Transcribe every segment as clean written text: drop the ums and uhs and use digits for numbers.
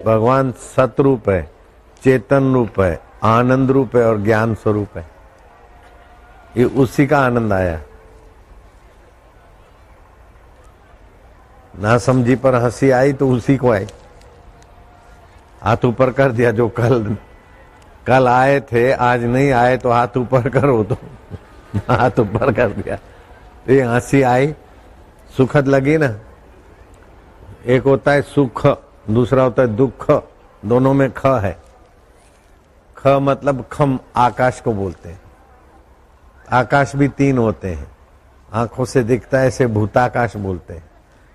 भगवान सतरूप है, चेतन रूप है, आनंद रूप है और ज्ञान स्वरूप है। ये उसी का आनंद आया। ना समझी पर हंसी आई तो उसी को आई। हाथ ऊपर कर दिया, जो कल आए थे आज नहीं आए तो हाथ ऊपर करो, तो हाथ ऊपर कर दिया तो ये हंसी आई, सुखद लगी ना। एक होता है सुख, दूसरा होता है दुख, दोनों में ख है। ख मतलब खम, आकाश को बोलते हैं। आकाश भी तीन होते हैं, आंखों से दिखता है, इसे भूताकाश बोलते हैं।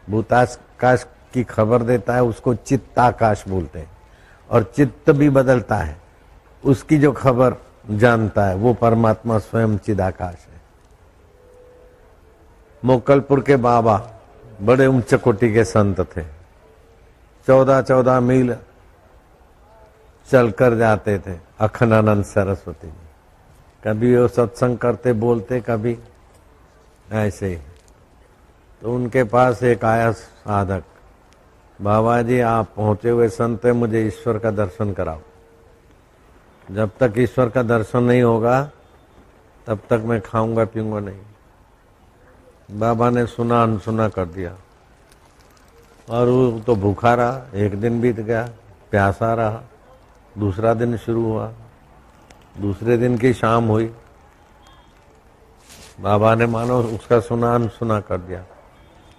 भूताकाश की खबर देता है, उसको चित्ताकाश बोलते हैं। और चित्त भी बदलता है, उसकी जो खबर जानता है वो परमात्मा स्वयं चिदाकाश है। मोकलपुर के बाबा बड़े उच्च कोटि के संत थे। 14-14 मील चलकर जाते थे अखंडानंद सरस्वती जी। कभी वो सत्संग करते बोलते, कभी ऐसे ही। तो उनके पास एक आया साधक, बाबा जी आप पहुंचे हुए संत है, मुझे ईश्वर का दर्शन कराओ। जब तक ईश्वर का दर्शन नहीं होगा तब तक मैं खाऊंगा पीऊंगा नहीं। बाबा ने सुना अनसुना कर दिया और वो तो भूखा रहा। एक दिन बीत गया, प्यासा रहा। दूसरा दिन शुरू हुआ, दूसरे दिन की शाम हुई। बाबा ने मानो उसका सुना अनसुना कर दिया।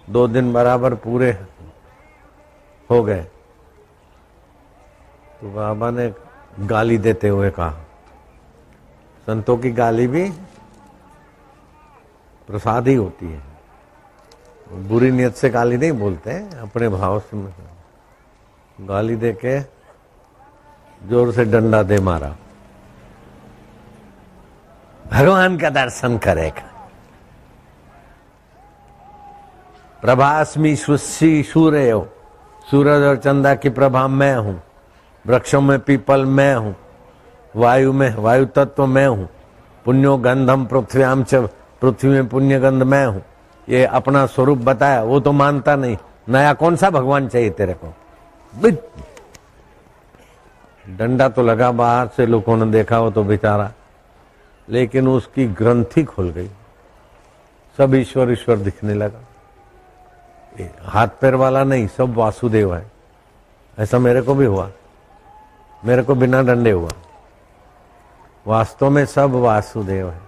2 दिन बराबर पूरे हो गए तो बाबा ने गाली देते हुए कहा, संतों की गाली भी प्रसाद ही होती है। बुरी नियत से गाली नहीं बोलते हैं, अपने भाव से गाली देके जोर से डंडा दे मारा। भगवान का दर्शन करेगा। प्रभास्मि सुश्री सूर्य, सूरज और चंदा की प्रभा मैं हूं। वृक्षों में पीपल मैं हूं, वायु में वायु तत्व मैं हूं। पुण्यो गंधम पृथ्व्याम च, पृथ्वी में पुण्य गंध मैं हूं। ये अपना स्वरूप बताया, वो तो मानता नहीं। नया कौन सा भगवान चाहिए तेरे को? डंडा तो लगा, बाहर से लोगों ने देखा वो तो बेचारा, लेकिन उसकी ग्रंथि खुल गई। सब ईश्वर ईश्वर दिखने लगा। हाथ पैर वाला नहीं, सब वासुदेव है। ऐसा मेरे को भी हुआ, मेरे को बिना डंडे हुआ। वास्तव में सब वासुदेव है।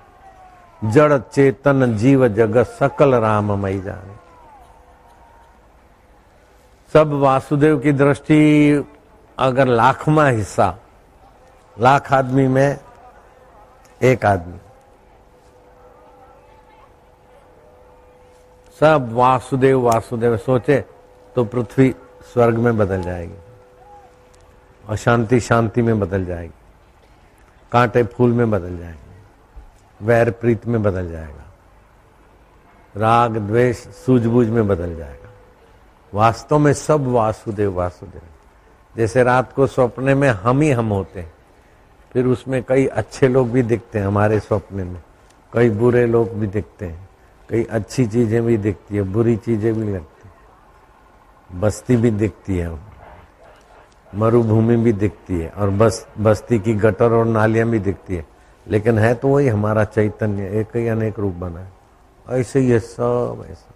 जड़ चेतन जीव जगत सकल राममय जाने। सब वासुदेव की दृष्टि अगर लाखवां हिस्सा, लाख आदमी में एक आदमी, सब वासुदेव वासुदेव सोचे तो पृथ्वी स्वर्ग में बदल जाएगी, अशांति शांति में बदल जाएगी, कांटे फूल में बदल जाएंगे, वैर प्रीत में बदल जाएगा, राग द्वेष सूझबूझ में बदल जाएगा। वास्तव में सब वासुदेव वासुदेव। जैसे रात को सपने में हम ही हम होते हैं, फिर उसमें कई अच्छे लोग भी दिखते हैं हमारे सपने में, कई बुरे लोग भी दिखते हैं, कई अच्छी चीजें भी दिखती है, बुरी चीजें भी लगती है, बस्ती भी दिखती है, मरुभूमि भी दिखती है, और बस्ती की गटर और नालियां भी दिखती है। लेकिन है तो वही हमारा चैतन्य, एक ही अनेक रूप बना है। ऐसे ही सब ऐसा।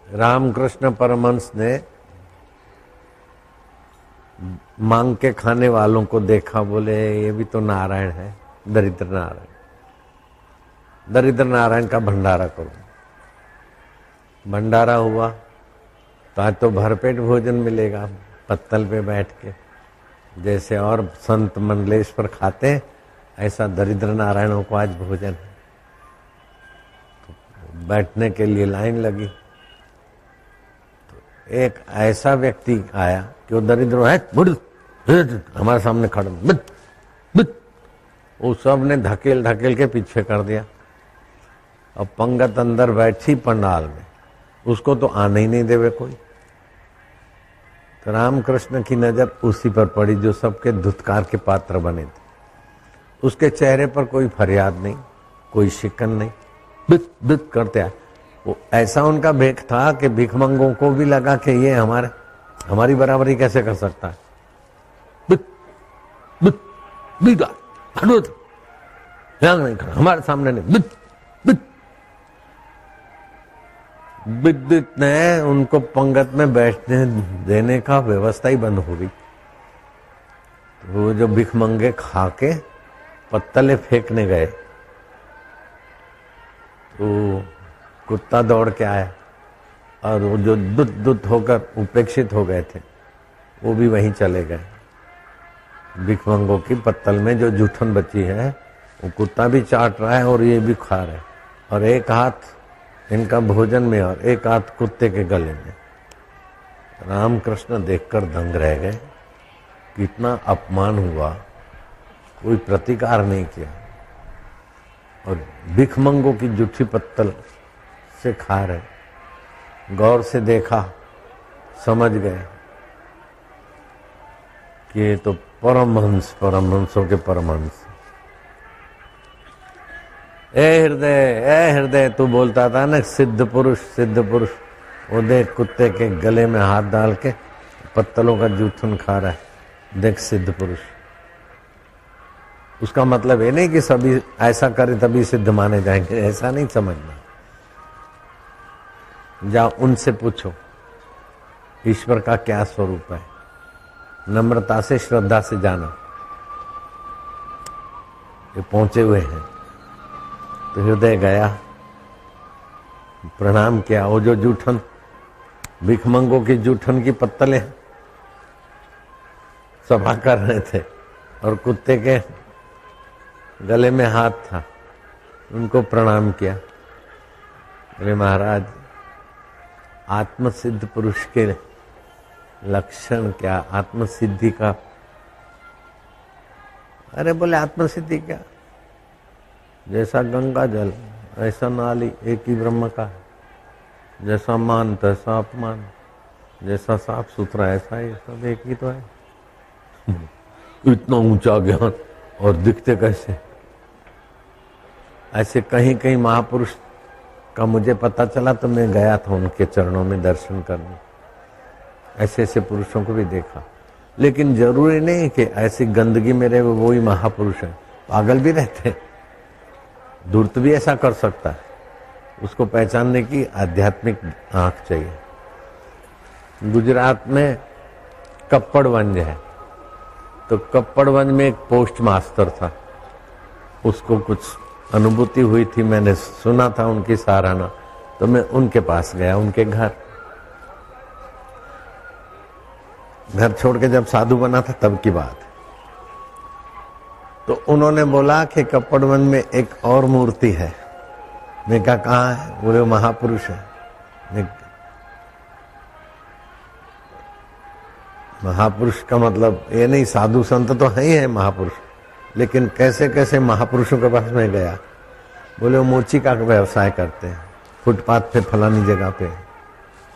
रामकृष्ण परमहंस ने मांग के खाने वालों को देखा, बोले ये भी तो नारायण है, दरिद्र नारायण। दरिद्र नारायण का भंडारा करो। भंडारा हुआ तो आज तो भरपेट भोजन मिलेगा, पत्तल पे बैठ के, जैसे और संत मंडलेश्वर खाते हैं, ऐसा दरिद्र नारायणों को आज भोजन है। तो बैठने के लिए लाइन लगी। तो एक ऐसा व्यक्ति आया कि वो दरिद्र है, हमारे सामने खड़ा, वो सब ने धकेल धकेल के पीछे कर दिया। अब पंगत अंदर बैठी पंडाल में, उसको तो आने ही नहीं देवे कोई। तो रामकृष्ण की नजर उसी पर पड़ी जो सबके धुतकार के पात्र बने थे। उसके चेहरे पर कोई फरियाद नहीं, कोई शिकन नहीं, बित बित करते आए। वो ऐसा उनका भेख था कि भिखमंगों को भी लगा कि ये हमारे हमारी बराबरी कैसे कर सकता है? नहीं कर, हमारे सामने नहीं। विद्युत ने उनको पंगत में बैठने देने का व्यवस्था ही बंद हो गई। तो वो जो भिखमंगे खा के पत्तले फेंकने गए तो कुत्ता दौड़ के आया और वो जो दुत दुत होकर उपेक्षित हो गए थे वो भी वहीं चले गए। भिखमंगों की पत्तल में जो जूठन बची है वो कुत्ता भी चाट रहा है और ये भी खा रहे, और एक हाथ इनका भोजन में और एक हाथ कुत्ते के गले में। रामकृष्ण देखकर दंग रह गए, कितना अपमान हुआ, कोई प्रतिकार नहीं किया और भिखमंगों की जूठी पत्तल से खा रहे। गौर से देखा, समझ गए कि ये तो परमहंस, परमहंसों के परमहंस। ए हृदय तू बोलता था ना सिद्ध पुरुष सिद्ध पुरुष, वो देख कुत्ते के गले में हाथ डाल के पत्तलों का जूठन खा रहा है, देख सिद्ध पुरुष। उसका मतलब ये नहीं कि सभी ऐसा करे तभी सिद्ध माने जाएंगे, ऐसा नहीं समझना। जाओ उनसे पूछो ईश्वर का क्या स्वरूप है, नम्रता से श्रद्धा से जाना। ये पहुंचे हुए हैं तो हृदय गया, प्रणाम किया। वो जो जूठन भिखमंगों की जूठन की पत्तलें सभा कर रहे थे और कुत्ते के गले में हाथ था, उनको प्रणाम किया। बोले महाराज आत्मसिद्ध पुरुष के लक्षण क्या, आत्मसिद्धि का? अरे बोले आत्मसिद्धि क्या, जैसा गंगा जल ऐसा नाली एक ही ब्रह्म का है, जैसा मान तैसा अपमान, जैसा साफ सुथरा ऐसा ये सब एक ही तो है। इतना ऊंचा ज्ञान और दिखते कैसे? ऐसे कहीं कहीं महापुरुष का मुझे पता चला तो मैं गया था उनके चरणों में दर्शन करने। ऐसे ऐसे पुरुषों को भी देखा, लेकिन जरूरी नहीं कि ऐसी गंदगी में रहे वो ही महापुरुष है। पागल भी रहते, धूर्त भी ऐसा कर सकता है। उसको पहचानने की आध्यात्मिक आंख चाहिए। गुजरात में कप्पड़वंज है, तो कप्पड़वंज में एक पोस्ट मास्टर था, उसको कुछ अनुभूति हुई थी, मैंने सुना था उनकी सराहना, तो मैं उनके पास गया, उनके घर छोड़ के जब साधु बना था तब की बात। तो उन्होंने बोला कि कप्पड़वन में एक और मूर्ति है। मैं कहा कहाँ है? बोले महापुरुष है। महापुरुष का मतलब ये नहीं, साधु संत तो है ही है महापुरुष, लेकिन कैसे कैसे महापुरुषों के पास में गया। बोले वो मोची का व्यवसाय करते हैं, फुटपाथ पे फलानी जगह पे।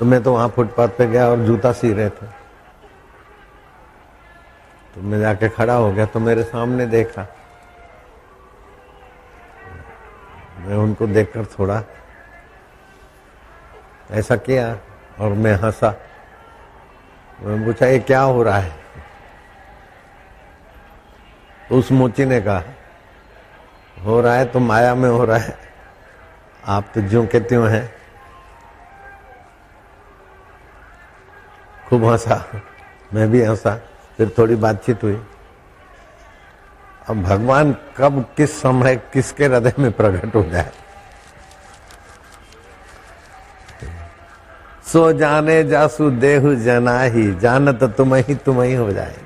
तो मैं तो वहां फुटपाथ पे गया और जूता सी रहे थे, तो मैं जाके खड़ा हो गया, तो मेरे सामने देखा। मैं उनको देखकर थोड़ा ऐसा किया और मैं हंसा। मैं पूछा ये क्या हो रहा है? उस मोची ने कहा हो रहा है तो माया में हो रहा है, आप तो ज्यों के त्यों हैं। खूब हंसा, मैं भी हंसा, फिर थोड़ी बातचीत हुई। अब भगवान कब किस समय किसके हृदय में प्रकट हो जाए, सो जाने जासु देहु जनाही, जानत तुम ही हो जाए।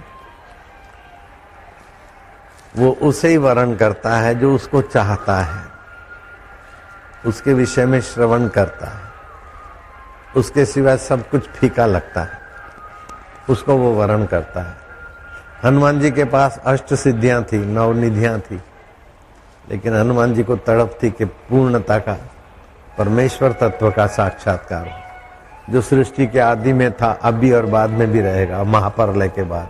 वो उसे ही वर्ण करता है जो उसको चाहता है, उसके विषय में श्रवण करता है, उसके सिवाय सब कुछ फीका लगता है, उसको वो वर्ण करता है। हनुमान जी के पास अष्ट सिद्धियां थी, 9 निधियां थी, लेकिन हनुमान जी को तड़प थी कि पूर्णता का परमेश्वर तत्व का साक्षात्कार हो, जो सृष्टि के आदि में था, अभी और बाद में भी रहेगा, महाप्रलय के बाद।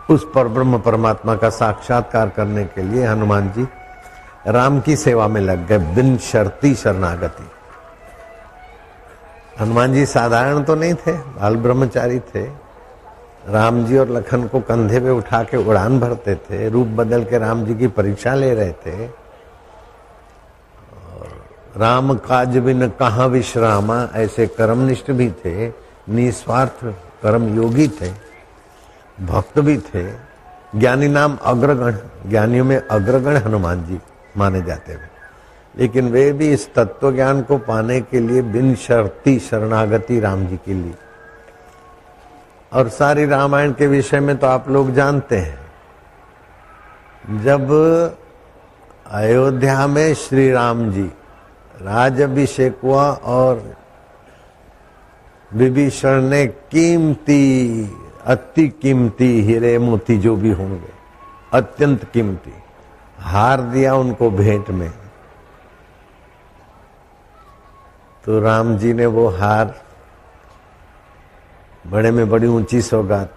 उस परब्रह्म परमात्मा का साक्षात्कार करने के लिए हनुमान जी राम की सेवा में लग गए, बिन शर्ती शरणागति। हनुमान जी साधारण तो नहीं थे, बाल ब्रह्मचारी थे। राम जी और लखन को कंधे पे उठा के उड़ान भरते थे, रूप बदल के राम जी की परीक्षा ले रहे थे। राम काज बिन कहाँ विश्रामा, ऐसे कर्मनिष्ठ भी थे, निस्वार्थ कर्म योगी थे, भक्त भी थे। ज्ञानी नाम अग्रगण, ज्ञानियों में अग्रगण हनुमान जी माने जाते हैं। लेकिन वे भी इस तत्व ज्ञान को पाने के लिए बिन शर्ती शरणागति राम जी की ली। और सारी रामायण के विषय में तो आप लोग जानते हैं। जब अयोध्या में श्री राम जी राजाभिषेक हुआ और विभीषण ने कीमती, अति कीमती हीरे मोती जो भी होंगे, अत्यंत कीमती हार दिया उनको भेंट में, तो राम जी ने वो हार बड़े में बड़ी ऊंची सौगात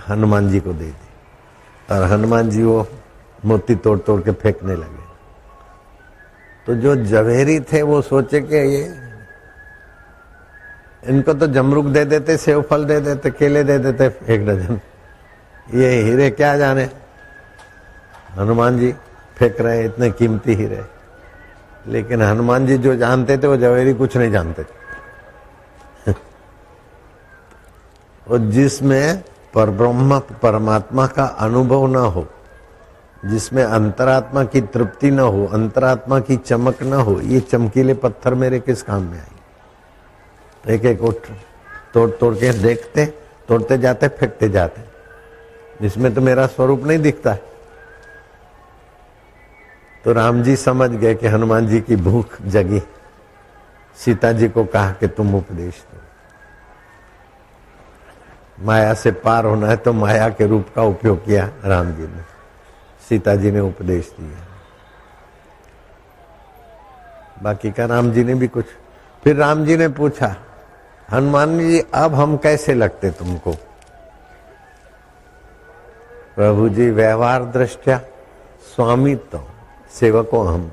हनुमान जी को दे दी। और हनुमान जी वो मोती तोड़ तोड़ के फेंकने लगे। तो जो जवेरी थे वो सोचे कि ये इनको तो जमरूक दे देते, सेव फल दे देते, केले दे देते 1 डजन, ये हीरे क्या जाने। हनुमान जी फेंक रहे इतने कीमती हीरे। लेकिन हनुमान जी जो जानते थे वो जवेरी कुछ नहीं जानते थे। और जिसमें परब्रह्म परमात्मा का अनुभव न हो, जिसमें अंतरात्मा की तृप्ति न हो, अंतरात्मा की चमक न हो, ये चमकीले पत्थर मेरे किस काम में आएंगे। एक एक उठ तोड़ तोड़ के देखते, तोड़ते जाते, फेंकते जाते, जिसमें तो मेरा स्वरूप नहीं दिखता है। तो राम जी समझ गए कि हनुमान जी की भूख जगी। सीता जी को कहा कि तुम उपदेश दो। माया से पार होना है तो माया के रूप का उपयोग किया राम जी ने, सीता जी ने उपदेश दिया। बाकी का राम जी ने भी कुछ। फिर राम जी ने पूछा, हनुमान जी अब हम कैसे लगते तुमको? प्रभु जी व्यवहार दृष्टया स्वामी तो सेवक हो हम,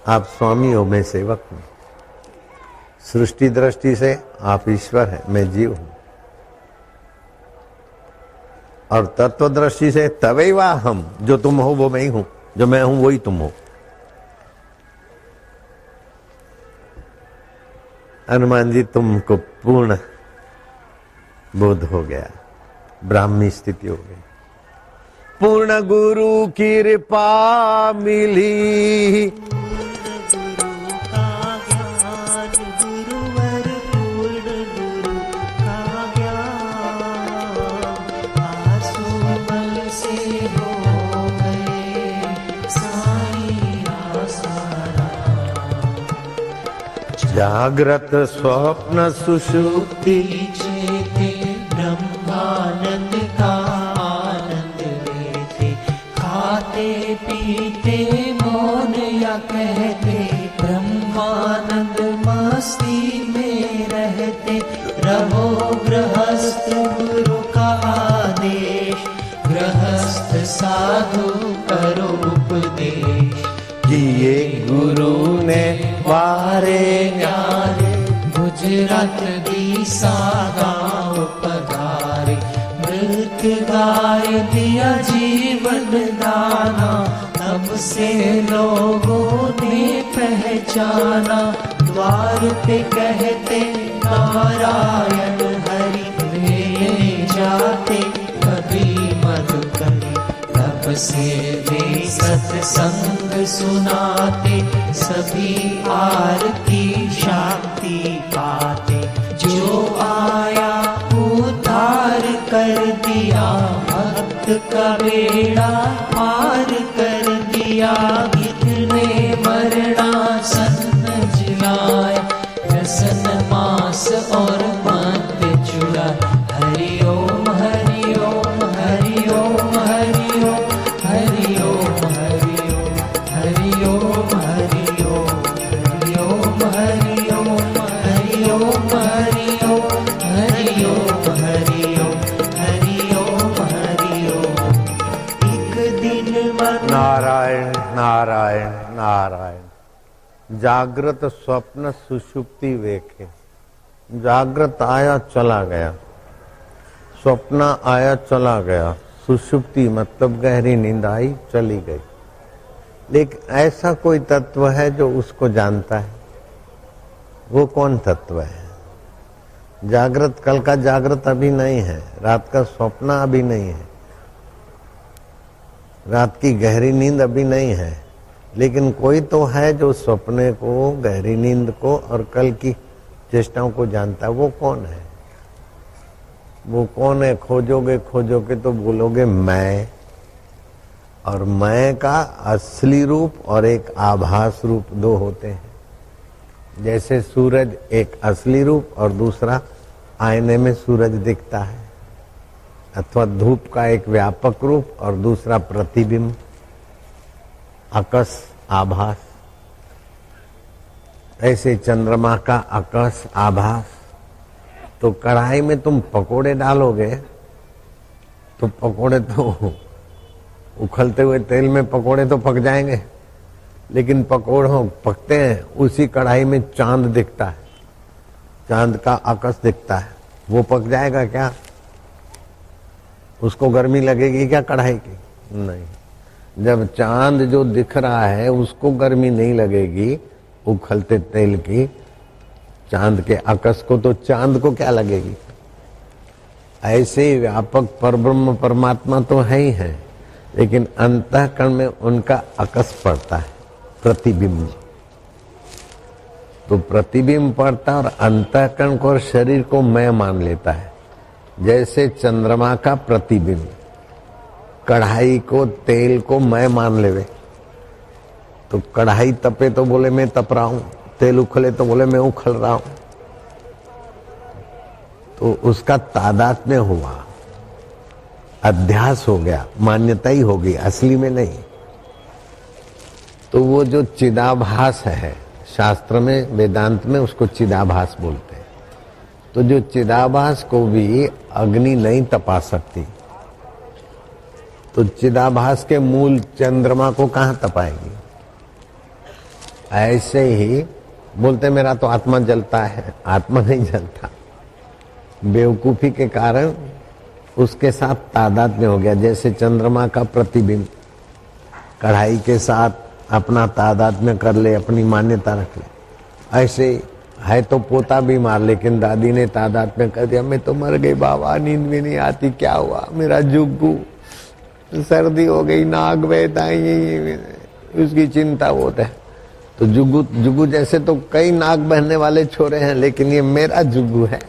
आप स्वामी हो, मैं सेवक हूं। सृष्टि दृष्टि से आप ईश्वर है, मैं जीव हूं। और तत्व दृष्टि से तवैवा हम, जो तुम हो वो मैं ही हूं, जो मैं हूं वही तुम हो। हनुमान जी तुमको पूर्ण बोध हो गया, ब्राह्मी स्थिति हो गई। पूर्ण गुरु की कृपा मिली, जागृत स्वप्न सुषुप्ति चेते ब्रह्मानंद का आनंद लेते, खाते पीते मौन या कहते, ब्रह्मानंद मस्ती में रहते। रहो गृहस्थ गुरु का आदेश, गृहस्थ साधु करो उपदेश। किए गुरु ने वारे न्यारे, गुजरात दीसा गाँव पधारे। मृत गाय दिया जीवन दाना, तब से लोगों ने पहचाना। द्वार पे कहते नारायण हरि, वे जाते कभी मधुकरी। तब से वे सत्संग सुनाते, सभी आरती शांति पाते। जो आया उद्धार कर दिया, भक्त का बेड़ा पार कर दिया। कितने मरणासन जिलाए, रसन मास और मध्य चुरा। हरि ओम हरि ओम हरि ओम हरि ओम हरि ओम हरि ओम हरि ओम हरि ओम हरि ओम हरि ओम हरि ओम हरि ओम हरि ओम हरि ओम हरि ओम हरि ओम। एक दिन नारायण नारायण नारायण। जागृत स्वप्न सुषुप्ति वेखे, जागृत आया चला गया, स्वप्न आया चला गया, सुषुप्ति मतलब गहरी नींद आई चली गई। लेकिन ऐसा कोई तत्व है जो उसको जानता है, वो कौन तत्व है? जागृत, कल का जागृत अभी नहीं है, रात का स्वप्न अभी नहीं है, रात की गहरी नींद अभी नहीं है, लेकिन कोई तो है जो सपने को, गहरी नींद को और कल की चेष्टाओं को जानता है। वो कौन है? वो कौन है? खोजोगे खोजोगे तो बोलोगे मैं। और मैं का असली रूप और एक आभास रूप दो होते हैं। जैसे सूरज एक असली रूप और दूसरा आईने में सूरज दिखता है, अथवा धूप का एक व्यापक रूप और दूसरा प्रतिबिंब, आकाश, आभास। ऐसे चंद्रमा का आकाश, आभास। तो कढ़ाई में तुम पकोड़े डालोगे तो पकोड़े तो उखलते हुए तेल में पकोड़े तो पक जाएंगे, लेकिन पकोड़ों पकते हैं उसी कढ़ाई में चांद दिखता है, चांद का आकाश दिखता है, वो पक जाएगा क्या? उसको गर्मी लगेगी क्या कढ़ाई की? नहीं। जब चांद जो दिख रहा है उसको गर्मी नहीं लगेगी उखलते तेल की, चांद के आकाश को तो चांद को क्या लगेगी? ऐसे व्यापक परब्रह्म परमात्मा तो है ही है, लेकिन अंतःकरण में उनका आकाश पड़ता है, प्रतिबिंब। तो प्रतिबिंब पड़ता और अंतःकरण को और शरीर को मैं मान लेता है। जैसे चंद्रमा का प्रतिबिंब कढ़ाई को, तेल को मैं मान लेवे, तो कढ़ाई तपे तो बोले मैं तप रहा हूं, तेल उखले तो बोले मैं उखल रहा हूं। तो उसका तादात्म्य हुआ, अध्यास हो गया, मान्यता ही होगी, असली में नहीं। तो वो जो चिदाभास है, शास्त्र में, वेदांत में उसको चिदाभास बोलते हैं। तो जो चिदाभास को भी अग्नि नहीं तपा सकती, तो चिदाभास के मूल चंद्रमा को कहां तपाएगी? ऐसे ही बोलते मेरा तो आत्मा जलता है, आत्मा नहीं जलता। बेवकूफी के कारण उसके साथ तादात्म्य हो गया। जैसे चंद्रमा का प्रतिबिंब कढ़ाई के साथ अपना तादात्म्य कर ले, अपनी मान्यता रख ले, ऐसे है तो पोता बीमार, लेकिन दादी ने तादात्म्य कर दिया, मैं तो मर गई बाबा, नींद भी नहीं आती, क्या हुआ? मेरा जुग्गू, सर्दी हो गई, नाक बहता है, उसकी चिंता होता है। तो जुग्गू जैसे तो कई नाक बहने वाले छोरे हैं, लेकिन ये मेरा जुग्गू है।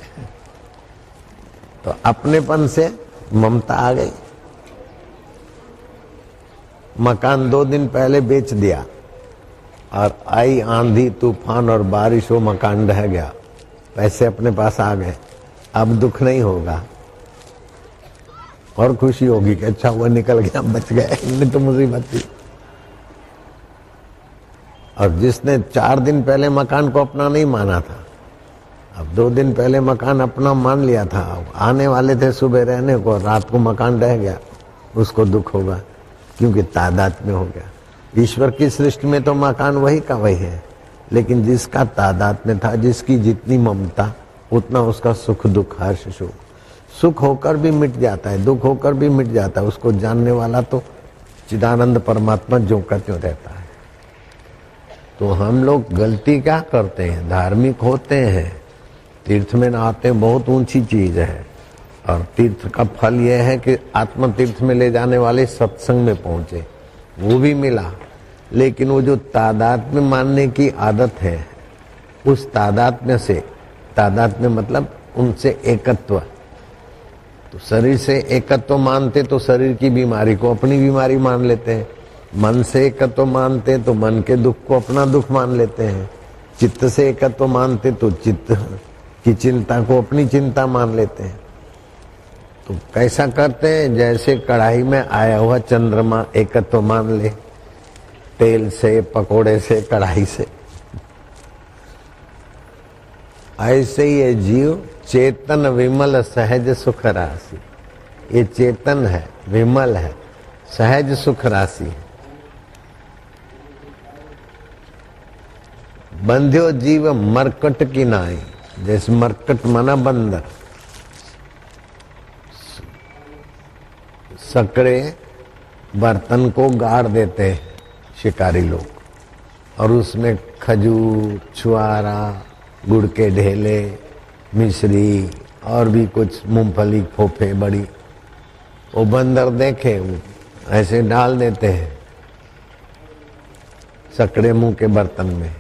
तो अपनेपन से ममता आ गई। मकान 2 दिन पहले बेच दिया और आई आंधी तूफान और बारिश, हो मकान ढह गया, पैसे अपने पास आ गए, अब दुख नहीं होगा और खुशी होगी कि अच्छा हुआ निकल गया, बच गए, नहीं तो मुसीबत थी। और जिसने 4 दिन पहले मकान को अपना नहीं माना था, अब 2 दिन पहले मकान अपना मान लिया था, आने वाले थे सुबह रहने को, रात को मकान रह गया, उसको दुख होगा, क्योंकि तादात्म्य हो गया। ईश्वर की सृष्टि में तो मकान वही का वही है, लेकिन जिसका तादात्म्य था, जिसकी जितनी ममता, उतना उसका सुख दुख, हर्ष शोक, सुख होकर भी मिट जाता है, दुख होकर भी मिट जाता है। उसको जानने वाला तो चिदानंद परमात्मा जो का त्यों रहता है। तो हम लोग गलती क्या करते हैं? धार्मिक होते हैं, तीर्थ में नहाते, बहुत ऊंची चीज है, और तीर्थ का फल यह है कि आत्म तीर्थ में ले जाने वाले सत्संग में पहुंचे, वो भी मिला। लेकिन वो जो तादात्म्य मानने की आदत है, उस तादात्म्य से, तादात्म्य मतलब उनसे एकत्व, तो शरीर से एकत्व मानते तो शरीर की बीमारी को अपनी बीमारी मान लेते हैं, मन से एकत्व मानते तो मन के दुख को अपना दुख मान लेते हैं, चित्त से एकत्व मानते तो चित्त की चिंता को अपनी चिंता मान लेते हैं। तो कैसा करते हैं? जैसे कढ़ाई में आया हुआ चंद्रमा एकत्व मान ले, तेल से, पकोड़े से, कढ़ाई से, ऐसे ही ये जीव चेतन विमल सहज सुख राशि, ये चेतन है, विमल है, सहज सुख राशि है। बंध्यो जीव मरकट की नाई, जैसे मरकट माना बंदर, सकड़े बर्तन को गाड़ देते हैं शिकारी लोग, और उसमें खजूर, छुआरा, गुड़ के ढेले, मिश्री और भी कुछ मूंगफली, फोफे बड़ी, वो बंदर देखे वो ऐसे डाल देते हैं सकड़े मुंह के बर्तन में।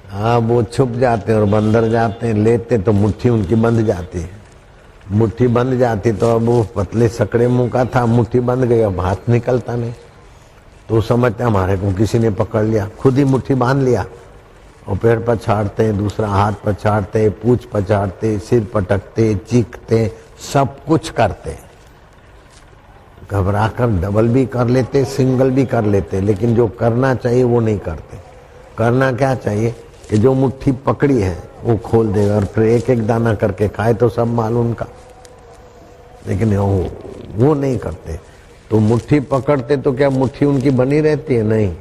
हाँ, वो छुप जाते हैं और बंदर जाते हैं लेते, तो मुट्ठी उनकी बंध जाती है। मुट्ठी बंध जाती तो अब वो पतले सकड़े मुंह का था, मुट्ठी बंध गई, अब हाथ निकलता नहीं, तो समझते हमारे को किसी ने पकड़ लिया, खुद ही मुट्ठी बांध लिया और पैर पछाड़ते, दूसरा हाथ पछाड़ते, पूंछ पछाड़ते, सिर पटकते, चीखते, सब कुछ करते। घबराकर डबल भी कर लेते, सिंगल भी कर लेते, लेकिन जो करना चाहिए वो नहीं करते। करना क्या चाहिए कि जो मुट्ठी पकड़ी है वो खोल देगा और फिर एक एक दाना करके खाए तो सब मालूम उनका, लेकिन वो नहीं करते। तो मुट्ठी पकड़ते तो क्या मुट्ठी उनकी बनी रहती है? नहीं,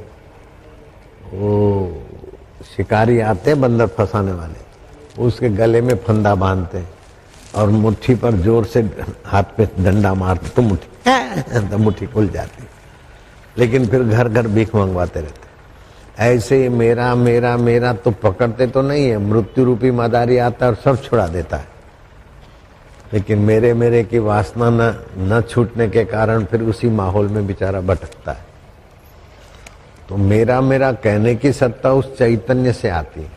वो शिकारी आते बंदर फंसाने वाले, उसके गले में फंदा बांधते और मुट्ठी पर जोर से हाथ पे डंडा मारते तो मुट्ठी खुल जाती, लेकिन फिर घर घर भीख मंगवाते रहते। ऐसे ही मेरा मेरा मेरा तो पकड़ते तो नहीं है, मृत्यु रूपी मदारी आता है और सब छुड़ा देता है, लेकिन मेरे मेरे की वासना न छूटने के कारण फिर उसी माहौल में बेचारा भटकता है। तो मेरा मेरा कहने की सत्ता उस चैतन्य से आती है।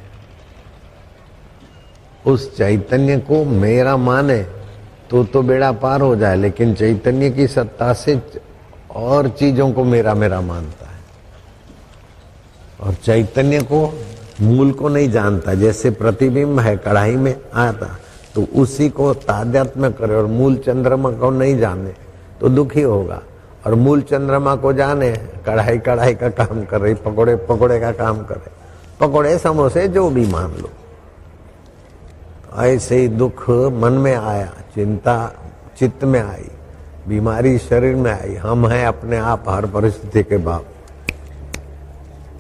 उस चैतन्य को मेरा माने तो बेड़ा पार हो जाए, लेकिन चैतन्य की सत्ता से और चीजों को मेरा मेरा मानता है और चैतन्य को मूल को नहीं जानता। जैसे प्रतिबिंब है कढ़ाई में आता, तो उसी को तादात्म्य करे और मूल चंद्रमा को नहीं जाने तो दुखी होगा, और मूल चंद्रमा को जाने कढ़ाई कढ़ाई का काम कर रही, पकोड़े पकोड़े का काम करे, पकोड़े समोसे जो भी मान लो। ऐसे ही दुख मन में आया, चिंता चित्त में आई, बीमारी शरीर में आई, हम हैं अपने आप हर परिस्थिति के बाप।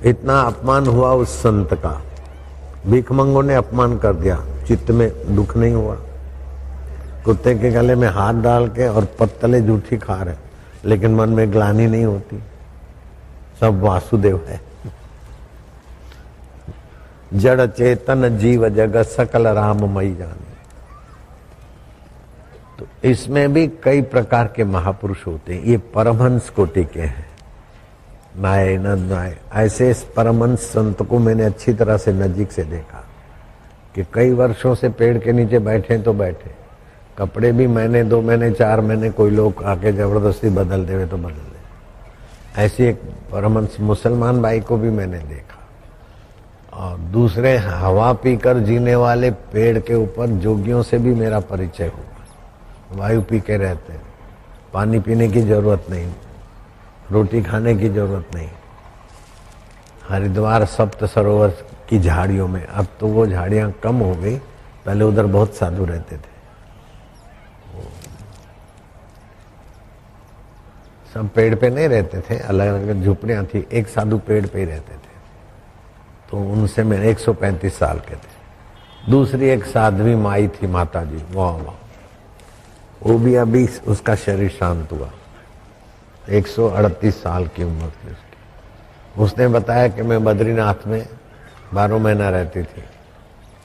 इतना अपमान हुआ उस संत का, भिखमंगों ने अपमान कर दिया, चित्त में दुख नहीं हुआ। कुत्ते के गले में हाथ डाल के और पत्तले जूठी खा रहे, लेकिन मन में ग्लानि नहीं होती, सब वासुदेव है। जड़ चेतन जीव जगत सकल राममयी जाने। तो इसमें भी कई प्रकार के महापुरुष होते हैं, ये परमहंस कोटि के हैं, नाय न नाय। ऐसे इस परमहंस संत को मैंने अच्छी तरह से नजीक से देखा कि कई वर्षों से पेड़ के नीचे बैठे तो बैठे, कपड़े भी महीने 2 महीने 4 महीने कोई लोग आके जबरदस्ती बदल देवे तो बदल दे। ऐसी एक परमहंस मुसलमान भाई को भी मैंने देखा। और दूसरे हवा पीकर जीने वाले पेड़ के ऊपर जोगियों से भी मेरा परिचय हुआ। वायु पी के रहते हैं, पानी पीने की जरूरत नहीं, रोटी खाने की जरूरत नहीं। हरिद्वार सप्त सरोवर की झाड़ियों में, अब तो वो झाड़ियां कम हो गई, पहले उधर बहुत साधु रहते थे। सब पेड़ पे नहीं रहते थे, अलग अलग झुपड़ियां थी, एक साधु पेड़ पे ही रहते थे। तो उनसे मैं 135 साल के थे। दूसरी एक साध्वी माई थी, माता जी, वाह वाह, वो भी अभी उसका शरीर शांत हुआ, 138 साल की उम्र थी उसकी। उसने बताया कि मैं बद्रीनाथ में 12 महीना रहती थी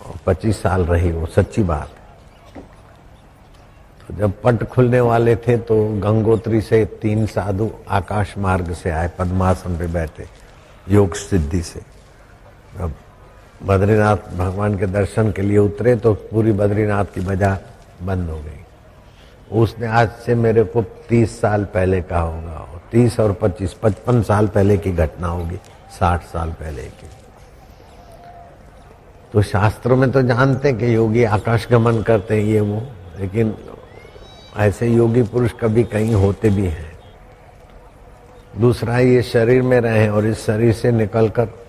और 25 साल रही, वो सच्ची बात है। तो जब पट खुलने वाले थे तो गंगोत्री से 3 साधु आकाश मार्ग से आए, पद्मासन पे बैठे, योग सिद्धि से। जब बद्रीनाथ भगवान के दर्शन के लिए उतरे तो पूरी बद्रीनाथ की बजा बंद हो गई। उसने आज से मेरे को 30 साल पहले का होगा, और 30 और 25, 55 साल पहले की घटना होगी, 60 साल पहले की। तो शास्त्रों में तो जानते कि योगी आकाश गमन करते हैं ये वो, लेकिन ऐसे योगी पुरुष कभी कहीं होते भी हैं। दूसरा, ये शरीर में रहे और इस शरीर से निकलकर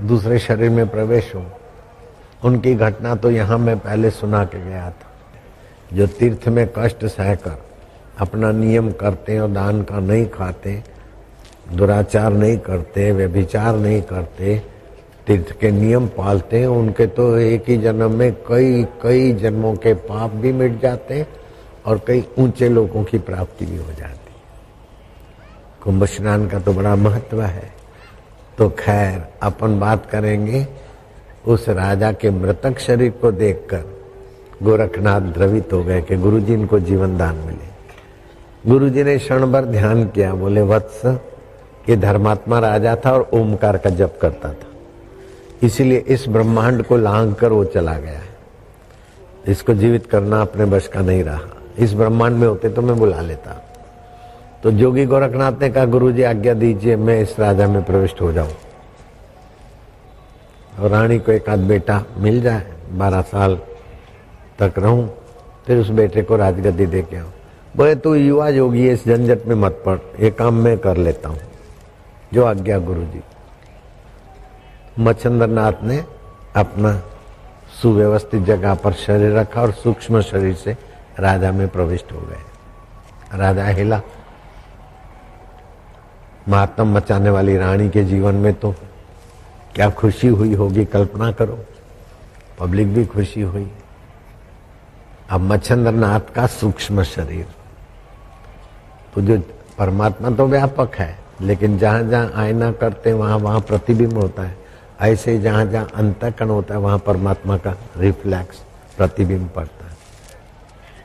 दूसरे शरीर में प्रवेश हो, उनकी घटना तो यहाँ मैं पहले सुना के गया था। जो तीर्थ में कष्ट सहकर अपना नियम करते और दान का नहीं खाते, दुराचार नहीं करते, व्यभिचार नहीं करते, तीर्थ के नियम पालते हैं उनके तो एक ही जन्म में कई कई जन्मों के पाप भी मिट जाते हैं और कई ऊंचे लोगों की प्राप्ति भी हो जाती है। कुंभ स्नान का तो बड़ा महत्व है। तो खैर अपन बात करेंगे उस राजा के मृतक शरीर को देखकर गोरखनाथ द्रवित हो गए कि गुरुजी इनको जीवन दान मिले। गुरुजी ने क्षण भर ध्यान किया, बोले वत्स ये धर्मात्मा राजा था और ओमकार का जप करता था, इसीलिए इस ब्रह्मांड को लांघ कर वो चला गया है। इसको जीवित करना अपने बश का नहीं रहा। इस ब्रह्मांड में होते तो मैं बुला लेता। तो जोगी गोरखनाथ ने कहा गुरुजी आज्ञा दीजिए मैं इस राजा में प्रविष्ट हो जाऊं और रानी को एक आध बेटा मिल जाए, 12 साल तक रहूं, फिर उस बेटे को राजगद्दी दे के आऊं। बोले तू युवा योगी है, इस झंझट में मत पड़, ये काम मैं कर लेता हूं, जो आज्ञा गुरुजी। मच्छिंद्रनाथ ने अपना सुव्यवस्थित जगह पर शरीर रखा और सूक्ष्म शरीर से राजा में प्रविष्ट हो गए। राजा हिला। मातम मचाने वाली रानी के जीवन में तो क्या खुशी हुई होगी, कल्पना करो। पब्लिक भी खुशी हुई। अब मच्छिंद्रनाथ का सूक्ष्म शरीर, तो जो परमात्मा तो व्यापक है, लेकिन जहां जहां आईना करते वहां वहां प्रतिबिंब होता है। ऐसे ही जहां जहां अंतःकरण होता है वहां परमात्मा का रिफ्लेक्स प्रतिबिंब पड़ता है।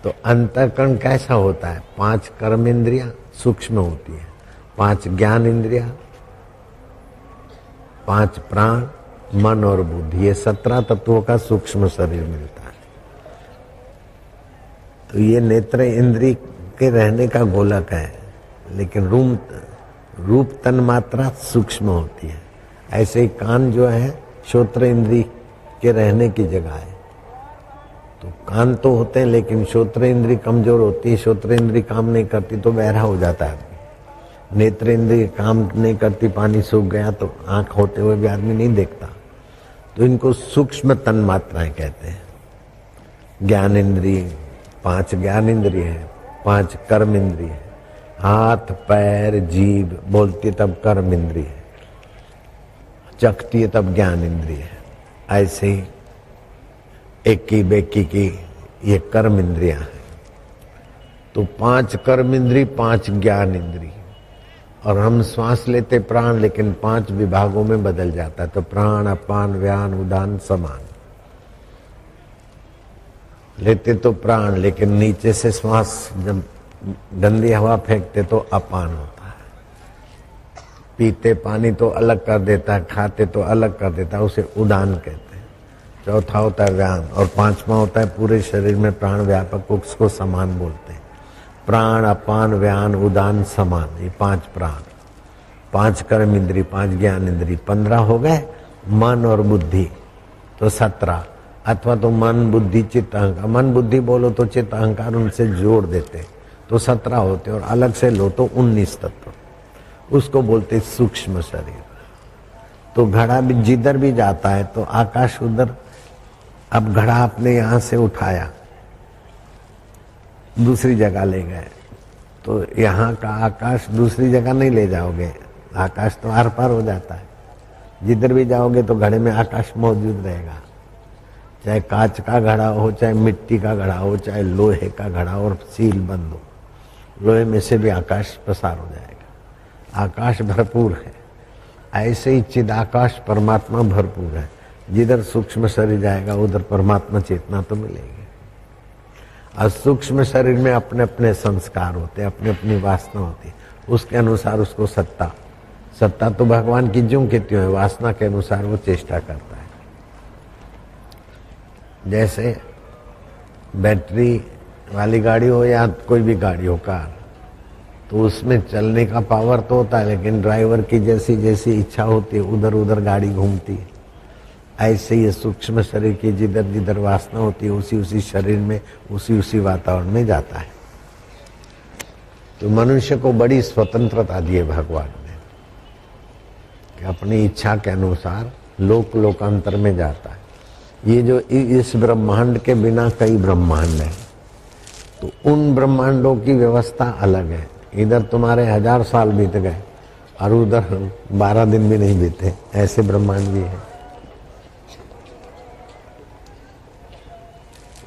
तो अंतःकरण कैसा होता है? 5 कर्म इंद्रियां सूक्ष्म होती है, 5 ज्ञान इंद्रियां, 5 प्राण, मन और बुद्धि, ये 17 तत्वों का सूक्ष्म शरीर मिलता है। तो ये नेत्र इंद्रिय के रहने का गोलक है, लेकिन रूप तन मात्रा सूक्ष्म होती है। ऐसे ही कान जो है श्रोत्र इंद्रिय के रहने की जगह है। तो कान तो होते हैं लेकिन श्रोत्र इंद्रिय कमजोर होती है, श्रोत्र इंद्रिय काम नहीं करती तो बहरा हो जाता है आदमी। नेत्र इंद्रिय काम नहीं करती, पानी सूख गया तो आंख होते हुए भी आदमी नहीं देखता। तो इनको सूक्ष्म तन मात्राएं कहते हैं। ज्ञान इंद्रिय 5 ज्ञान इंद्रिय है, 5 कर्म इंद्रिय है। हाथ पैर जीभ बोलती तब कर्म इंद्रिय है, चखती है तब ज्ञान इंद्रिय है। ऐसे ही एकी बेकी की ये कर्म इंद्रियां हैं। तो 5 कर्म इंद्रिय, 5 ज्ञान इंद्रिय। और हम श्वास लेते प्राण, लेकिन 5 विभागों में बदल जाता है। तो प्राण अपान व्यान उदान समान लेते तो प्राण, लेकिन नीचे से श्वास जब गंदी हवा फेंकते तो अपान होता है। पीते पानी तो अलग कर देता है, खाते तो अलग कर देता है, उसे उदान कहते हैं। चौथा होता है व्यान और 5वां होता है पूरे शरीर में प्राण व्यापक, उसको समान बोलते हैं। प्राण अपान व्यान उदान समान, ये 5 प्राण, 5 कर्म इंद्रिय, 5 ज्ञान इंद्रिय, 15 हो गए। मन और बुद्धि तो 17, अथवा तो मन बुद्धि चित्त अहंकार। मन बुद्धि बोलो तो चित्त अहंकार उनसे जोड़ देते तो 17 होते, और अलग से लो तो 19 तत्व, उसको बोलते सूक्ष्म शरीर। तो घड़ा भी जिधर भी जाता है तो आकाश उधर। अब घड़ा आपने यहां से उठाया, दूसरी जगह ले गए, तो यहाँ का आकाश दूसरी जगह नहीं ले जाओगे, आकाश तो आर पार हो जाता है। जिधर भी जाओगे तो घड़े में आकाश मौजूद रहेगा, चाहे कांच का घड़ा हो, चाहे मिट्टी का घड़ा हो, चाहे लोहे का घड़ा और सील बंद हो, लोहे में से भी आकाश प्रसार हो जाएगा। आकाश भरपूर है। ऐसे ही चिदाकाश परमात्मा भरपूर है। जिधर सूक्ष्म शरीर जाएगा उधर परमात्मा चेतना तो मिलेगी। और सूक्ष्म शरीर में अपने अपने संस्कार होते हैं, अपनी अपनी वासना होती है, उसके अनुसार उसको सत्ता तो भगवान की ज्यों की त्यों है, वासना के अनुसार वो चेष्टा करता है। जैसे बैटरी वाली गाड़ी हो या कोई भी गाड़ी हो, कार, तो उसमें चलने का पावर तो होता है, लेकिन ड्राइवर की जैसी जैसी इच्छा होती है उधर उधर गाड़ी घूमती है। ऐसे ही सूक्ष्म शरीर की जिधर जिधर वासना होती है उसी उसी शरीर में उसी वातावरण में जाता है। तो मनुष्य को बड़ी स्वतंत्रता दी है भगवान ने कि अपनी इच्छा के अनुसार लोकांतर में जाता है। ये जो इस ब्रह्मांड के बिना कई ब्रह्मांड है, तो उन ब्रह्मांडों की व्यवस्था अलग है। इधर तुम्हारे 1000 साल बीत गए और उधर 12 दिन भी नहीं बीते, ऐसे ब्रह्मांड भी है।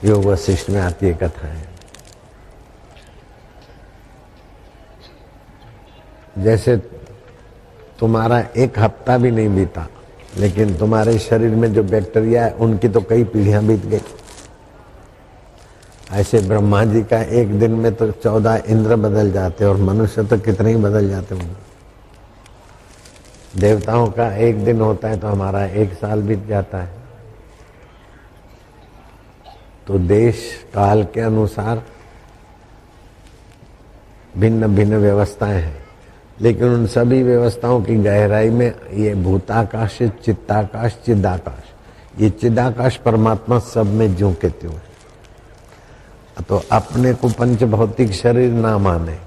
योग वशिष्ठ में आती है कथा है। जैसे तुम्हारा एक हफ्ता भी नहीं बीता, लेकिन तुम्हारे शरीर में जो बैक्टीरिया है उनकी तो कई पीढ़ियां बीत गई। ऐसे ब्रह्मा जी का एक दिन में तो 14 इंद्र बदल जाते और मनुष्य तो कितने ही बदल जाते होंगे। देवताओं का एक दिन होता है तो हमारा एक साल बीत जाता है। तो देश काल के अनुसार भिन्न भिन्न व्यवस्थाएं हैं, लेकिन उन सभी व्यवस्थाओं की गहराई में ये भूताकाश, चित्ताकाश, चिदाकाश, ये चिदाकाश परमात्मा सब में ज्यों के त्यों है। तो अपने को पंच भौतिक शरीर ना माने,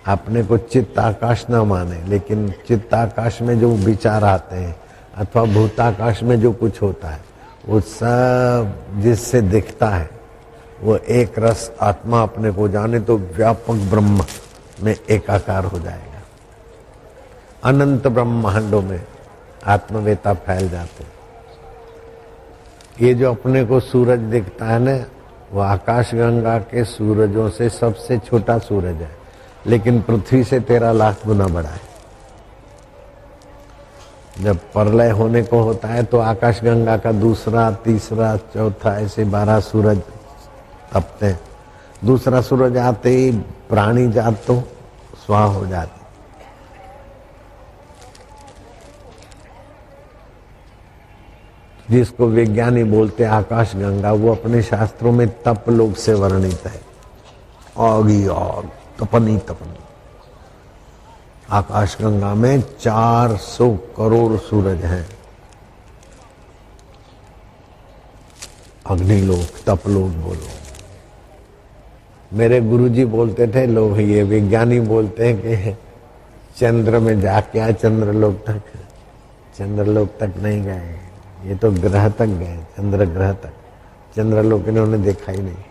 अपने को चित्ताकाश ना माने, लेकिन चित्ताकाश में जो विचार आते हैं अथवा भूताकाश में जो कुछ होता है वो सब जिससे दिखता है वो एक रस आत्मा अपने को जाने तो व्यापक ब्रह्म में एकाकार हो जाएगा। अनंत ब्रह्मांडों में आत्मवेता फैल जाते। ये जो अपने को सूरज दिखता है ना, वो आकाश गंगा के सूरजों से सबसे छोटा सूरज है, लेकिन पृथ्वी से 13 लाख गुना बड़ा है। जब प्रलय होने को होता है तो आकाश गंगा का दूसरा, तीसरा, चौथा ऐसे 12 सूरज तपते हैं। दूसरा सूरज आते ही प्राणी जात तो स्वाहा हो जाती। जिसको विज्ञानी बोलते आकाश गंगा, वो अपने शास्त्रों में तप लोक से वर्णित है। आग ही आग, तपनी तपनी। आकाश गंगा में 400 करोड़ सूरज हैं। अग्निलोक, तपलोक बोलो। मेरे गुरुजी बोलते थे, लोग ये विज्ञानी बोलते हैं कि चंद्र में जाके आए, चंद्रलोक तक नहीं गए, ये तो ग्रह तक गए, चंद्र ग्रह तक। चंद्रलोक इन्होंने देखा ही नहीं।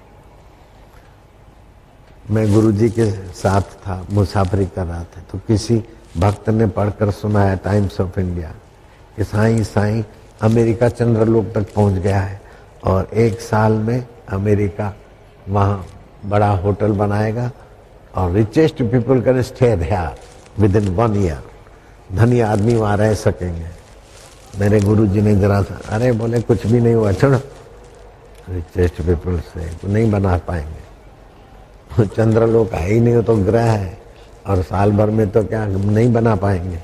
मैं गुरुजी के साथ था, मुसाफरी कर रहा था, तो किसी भक्त ने पढ़कर सुनाया टाइम्स ऑफ इंडिया कि साईं अमेरिका चंद्रलोक तक पहुंच गया है और 1 साल में अमेरिका वहाँ बड़ा होटल बनाएगा और richest people can stay there within 1 year. धनी आदमी वहाँ रह सकेंगे। मेरे गुरुजी ने जरा सा, अरे बोले कुछ भी नहीं हुआ, छोड़ो, रिचेस्ट पीपल से तो नहीं बना पाएंगे। चंद्रलोक है ही नहीं, हो तो ग्रह है और साल भर में तो क्या नहीं बना पाएंगे।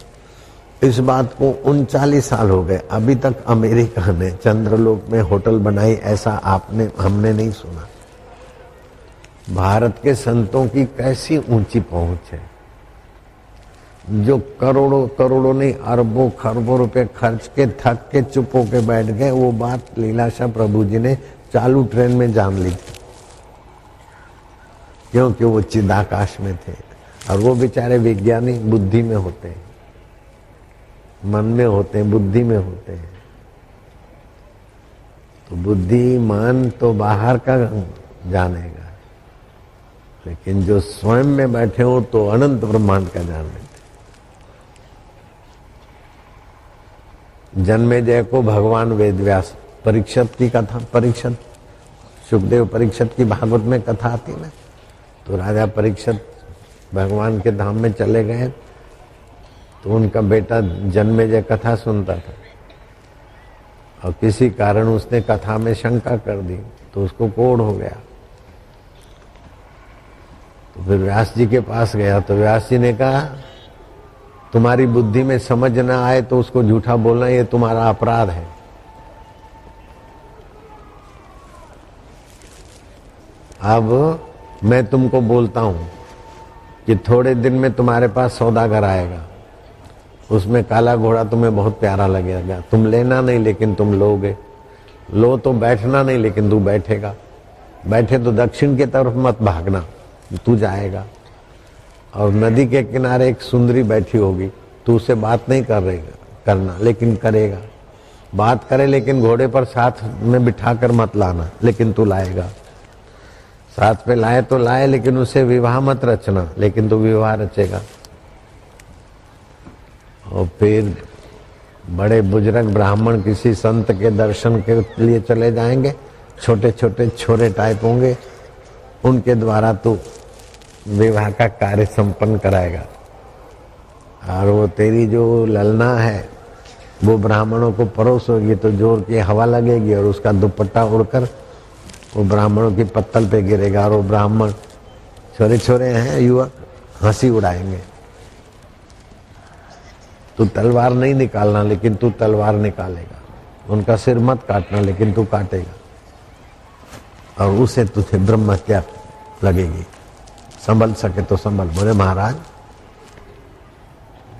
इस बात को 39 साल हो गए, अभी तक अमेरिका ने चंद्रलोक में होटल बनाई ऐसा हमने नहीं सुना। भारत के संतों की कैसी ऊंची पहुंच है, जो करोड़ों नहीं अरबों खरबों रुपए खर्च के थक के चुप होके बैठ गए। वो बात लीलाशाह प्रभु जी ने चालू ट्रेन में जान ली थी, क्योंकि वो चिदाकाश में थे और वो बेचारे विज्ञानी बुद्धि में होते हैं, मन में होते हैं, बुद्धि में होते हैं। तो बुद्धि मन तो बाहर का जानेगा, लेकिन जो स्वयं में बैठे हो तो अनंत ब्रह्मांड का जान लेते। जन्मेजय को भगवान वेदव्यास, परीक्षित की कथा, परीक्षित सुखदेव परीक्षित की भागवत में कथा आती ना, तो राजा परीक्षित भगवान के धाम में चले गए तो उनका बेटा जन्मेजय कथा सुनता था और किसी कारण उसने कथा में शंका कर दी तो उसको कोढ़ हो गया। तो फिर व्यास जी के पास गया तो व्यास जी ने कहा, तुम्हारी बुद्धि में समझ ना आए तो उसको झूठा बोलना ये तुम्हारा अपराध है। अब मैं तुमको बोलता हूं कि थोड़े दिन में तुम्हारे पास सौदागर आएगा, उसमें काला घोड़ा तुम्हें बहुत प्यारा लगेगा, तुम लेना नहीं लेकिन तुम लोगे, लो तो बैठना नहीं लेकिन तू बैठेगा, बैठे तो दक्षिण की तरफ मत भागना, तू जाएगा। और नदी के किनारे एक सुंदरी बैठी होगी, तू उससे बात नहीं करना लेकिन करेगा, बात करे लेकिन घोड़े पर साथ में बिठाकर मत लाना, लेकिन तू लाएगा। साथ पे लाए तो लाए लेकिन उसे विवाह मत रचना, लेकिन तो विवाह रचेगा। और फिर बड़े बुजुर्ग ब्राह्मण किसी संत के दर्शन के लिए चले जाएंगे छोटे छोटे छोरे टाइप होंगे, उनके द्वारा तो विवाह का कार्य संपन्न कराएगा। और वो तेरी जो ललना है वो ब्राह्मणों को परोसोगी तो जोर की हवा लगेगी और उसका दुपट्टा उड़कर वो ब्राह्मणों की पत्तल पे गिरेगा और वो ब्राह्मण छोरे छोरे हैं युवक हंसी उड़ाएंगे। तू तलवार नहीं निकालना लेकिन तू तलवार निकालेगा, उनका सिर मत काटना लेकिन तू काटेगा और उसे तुझे ब्रह्म हत्या लगेगी। संभल सके तो संभल। बोले महाराज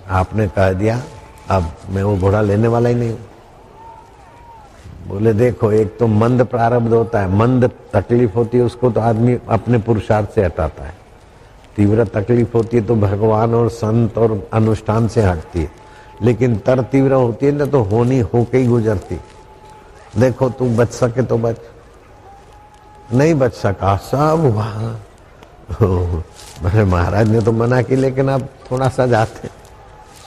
आपने कह दिया, अब मैं वो घोड़ा लेने वाला ही नहीं हूं। बोले देखो, एक तो मंद प्रारब्ध होता है, मंद तकलीफ होती है उसको तो आदमी अपने पुरुषार्थ से हटाता है, तीव्र तकलीफ होती है तो भगवान और संत और अनुष्ठान से हटती है, लेकिन तर तीव्र होती है ना तो होनी होके ही गुजरती। देखो तू बच सके तो बच, नहीं बच सका सब वहां। मेरे महाराज ने तो मना की लेकिन अब थोड़ा सा जाते,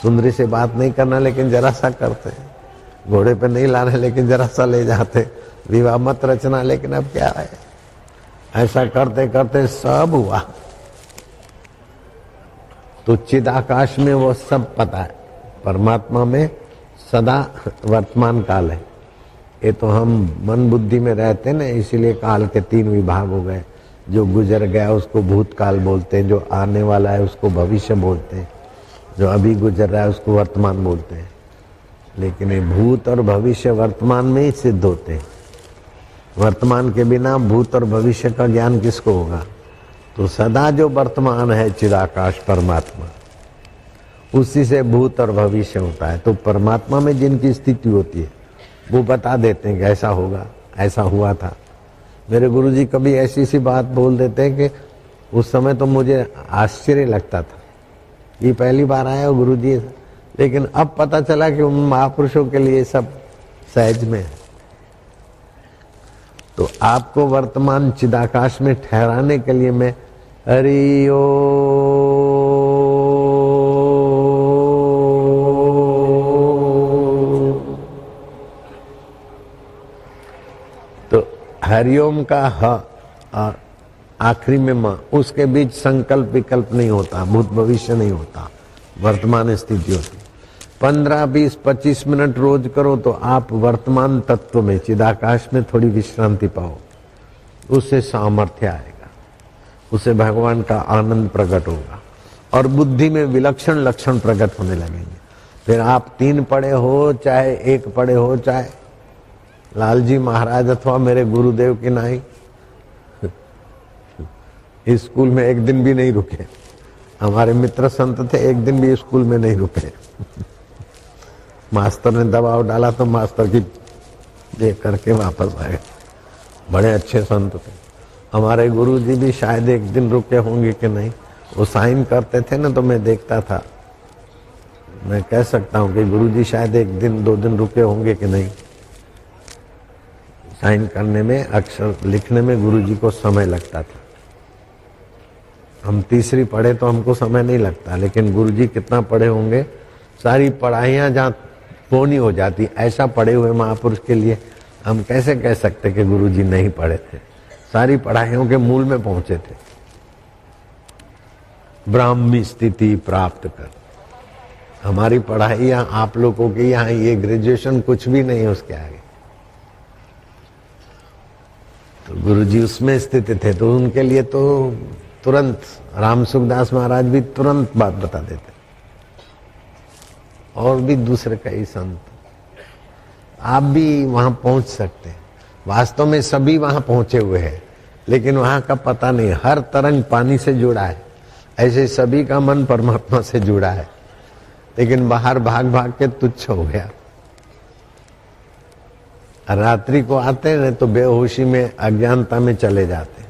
सुंदरी से बात नहीं करना लेकिन जरा सा करते, घोड़े पे नहीं लाने लेकिन जरा सा ले जाते, विवाह मत रचना लेकिन अब क्या है। ऐसा करते करते सब हुआ। तो चिदाकाश में वो सब पता है, परमात्मा में सदा वर्तमान काल है। ये तो हम मन बुद्धि में रहते ना, इसीलिए काल के 3 विभाग हो गए। जो गुजर गया उसको भूतकाल बोलते हैं, जो आने वाला है उसको भविष्य बोलते हैं, जो अभी गुजर रहा है उसको वर्तमान बोलते हैं। लेकिन ये भूत और भविष्य वर्तमान में ही सिद्ध होते हैं। वर्तमान के बिना भूत और भविष्य का ज्ञान किसको होगा। तो सदा जो वर्तमान है चिदाकाश परमात्मा, उसी से भूत और भविष्य होता है। तो परमात्मा में जिनकी स्थिति होती है वो बता देते हैं कि ऐसा होगा, ऐसा हुआ था। मेरे गुरुजी कभी ऐसी सी बात बोल देते हैं कि उस समय तो मुझे आश्चर्य लगता था, ये पहली बार आया हो गुरुजी, लेकिन अब पता चला कि उन महापुरुषों के लिए सब सहज में है। तो आपको वर्तमान चिदाकाश में ठहराने के लिए मैं हरि ओम। तो हरिओम का ह और आखिरी में म, उसके बीच संकल्प विकल्प नहीं होता, भूत भविष्य नहीं होता, वर्तमान स्थिति होती। 15, 20, 25 मिनट रोज करो तो आप वर्तमान तत्व में चिदाकाश में थोड़ी विश्रांति पाओ, उससे सामर्थ्य आएगा, उससे भगवान का आनंद प्रकट होगा और बुद्धि में विलक्षण लक्षण प्रकट होने लगेंगे। फिर आप 3 पढ़े हो चाहे 1 पढ़े हो, चाहे लालजी महाराज अथवा मेरे गुरुदेव की नाई, स्कूल में एक दिन भी नहीं रुके। हमारे मित्र संत थे, एक दिन भी स्कूल में नहीं रुके। मास्टर ने दबाव डाला तो मास्टर की देख करके वापस आए। बड़े अच्छे संत थे। हमारे गुरुजी भी शायद एक दिन रुके होंगे कि नहीं, वो साइन करते थे ना तो मैं देखता था। मैं कह सकता हूँ कि गुरुजी शायद 1 दिन 2 दिन रुके होंगे कि नहीं। साइन करने में, अक्षर लिखने में गुरुजी को समय लगता था। हम तीसरी पढ़े तो हमको समय नहीं लगता, लेकिन गुरुजी कितना पढ़े होंगे। सारी पढ़ाइयाँ जहाँ पूर्ण हो जाती, ऐसा पढ़े हुए महापुरुष के लिए हम कैसे कह सकते कि गुरुजी नहीं पढ़े थे। सारी पढ़ाइयों के मूल में पहुंचे थे। ब्राह्मी स्थिति प्राप्त कर, हमारी पढ़ाई यहाँ आप लोगों की यहाँ ये ग्रेजुएशन कुछ भी नहीं है उसके आगे। तो गुरुजी उसमें स्थित थे तो उनके लिए तो तुरंत राम सुखदास महाराज भी तुरंत बात बता देते, और भी दूसरे कई संत। आप भी वहां पहुंच सकते हैं। वास्तव में सभी वहां पहुंचे हुए हैं, लेकिन वहां का पता नहीं। हर तरंग पानी से जुड़ा है, ऐसे सभी का मन परमात्मा से जुड़ा है, लेकिन बाहर भाग भाग के तुच्छ हो गया। रात्रि को आते हैं तो बेहोशी में, अज्ञानता में चले जाते हैं,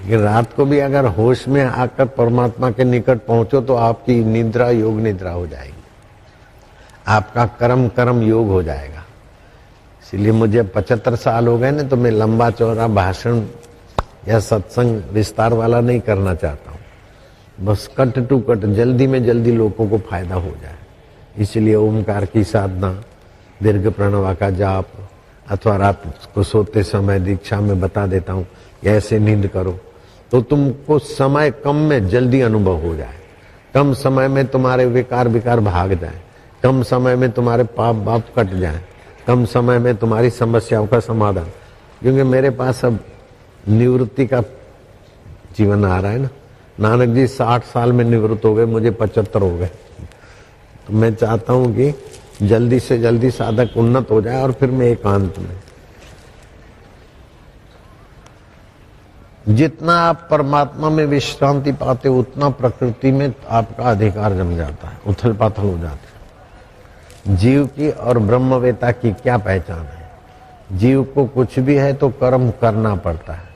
लेकिन रात को भी अगर होश में आकर परमात्मा के निकट पहुंचो तो आपकी निद्रा योग निद्रा हो जाएगी, आपका कर्म कर्म योग हो जाएगा। इसलिए मुझे 75 साल हो गए ना, तो मैं लंबा चौड़ा भाषण या सत्संग विस्तार वाला नहीं करना चाहता हूँ। बस कट टू कट, जल्दी में जल्दी लोगों को फायदा हो जाए। इसलिए ओमकार की साधना, दीर्घ प्रणवा का जाप, अथवा रात को सोते समय दीक्षा में बता देता हूँ ऐसे नींद करो, तो तुमको समय कम में जल्दी अनुभव हो जाए, कम समय में तुम्हारे विकार भाग जाए, कम समय में तुम्हारे पाप बाप कट जाए, कम समय में तुम्हारी समस्याओं का समाधान। क्योंकि मेरे पास अब निवृत्ति का जीवन आ रहा है ना। नानक जी 60 साल में निवृत्त हो गए, मुझे 75 हो गए। तो मैं चाहता हूं कि जल्दी से जल्दी साधक उन्नत हो जाए और फिर मैं एकांत में। जितना आप परमात्मा में विश्रांति पाते हो उतना प्रकृति में आपका अधिकार जम जाता है, उथल पाथल हो जाता है। जीव की और ब्रह्मवेता की क्या पहचान है? जीव को कुछ भी है तो कर्म करना पड़ता है।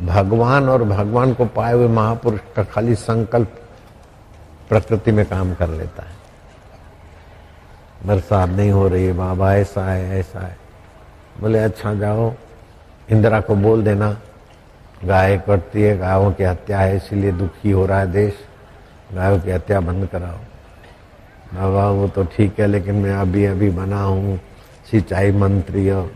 भगवान और भगवान को पाए हुए महापुरुष का खाली संकल्प प्रकृति में काम कर लेता है। बरसात नहीं हो रही है बाबा, ऐसा है ऐसा है। बोले अच्छा जाओ इंदिरा को बोल देना गाय कटती है, गायों की हत्या है इसीलिए दुखी हो रहा है देश, गायों की हत्या बंद कराओ। बाबा वो तो ठीक है लेकिन मैं अभी बना हूँ सिंचाई मंत्री और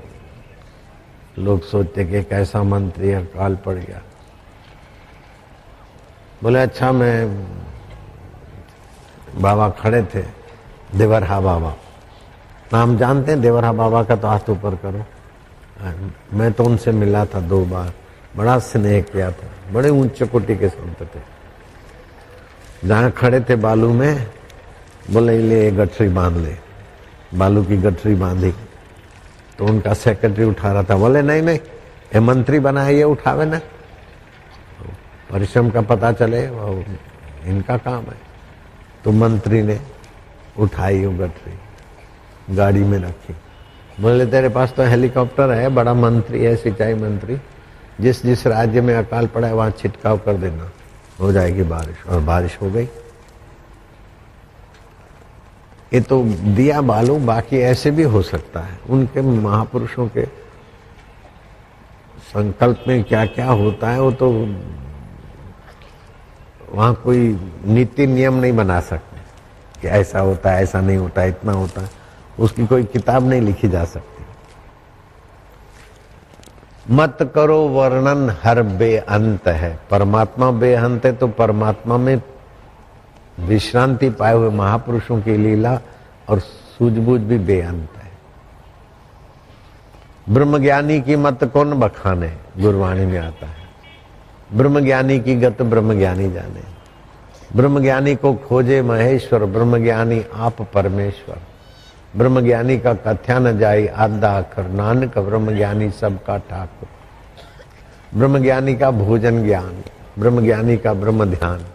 लोग सोचते कि कैसा मंत्री है, काल पड़ गया। बोले अच्छा मैं बाबा खड़े थे, देवरहा बाबा, नाम जानते हैं देवरहा बाबा का? तो हाथ ऊपर करो। मैं तो उनसे मिला था 2 बार, बड़ा स्नेह किया था, बड़े ऊंचे कोटि के संत थे। जहाँ खड़े थे बालू में, बोले ले गठरी बांध ले। बालू की गठरी बांधी तो उनका सेक्रेटरी उठा रहा था। बोले नहीं ये मंत्री बना है, ये उठावे ना, परिश्रम का पता चले, इनका काम है। तो मंत्री ने उठाई वो गठरी, गाड़ी में रखी। बोले तेरे पास तो हेलीकॉप्टर है, बड़ा मंत्री है सिंचाई मंत्री, जिस राज्य में अकाल पड़ा है वहां छिटकाव कर देना, हो जाएगी बारिश। और बारिश हो गई। ये तो दिया बालू, बाकी ऐसे भी हो सकता है। उनके महापुरुषों के संकल्प में क्या क्या होता है वो तो वहां कोई नीति नियम नहीं बना सकते कि ऐसा होता है ऐसा नहीं होता है, इतना होता है। उसकी कोई किताब नहीं लिखी जा सकती। मत करो वर्णन हर बेअंत है। परमात्मा बेअंत है तो परमात्मा में विश्रांति पाए हुए महापुरुषों की लीला और सूझबूझ भी बेअंत है। ब्रह्मज्ञानी की मत कौन बखाने, गुरवाणी में आता है। ब्रह्मज्ञानी की गत ब्रह्मज्ञानी जाने। ब्रह्मज्ञानी को खोजे महेश्वर, ब्रह्मज्ञानी आप परमेश्वर। ब्रह्मज्ञानी का कथ्या न जाई आधा अखर, नानक ब्रह्मज्ञानी सबका ठाकुर। ब्रह्मज्ञानी का भोजन ज्ञान, ब्रह्मज्ञानी का ब्रह्म ध्यान,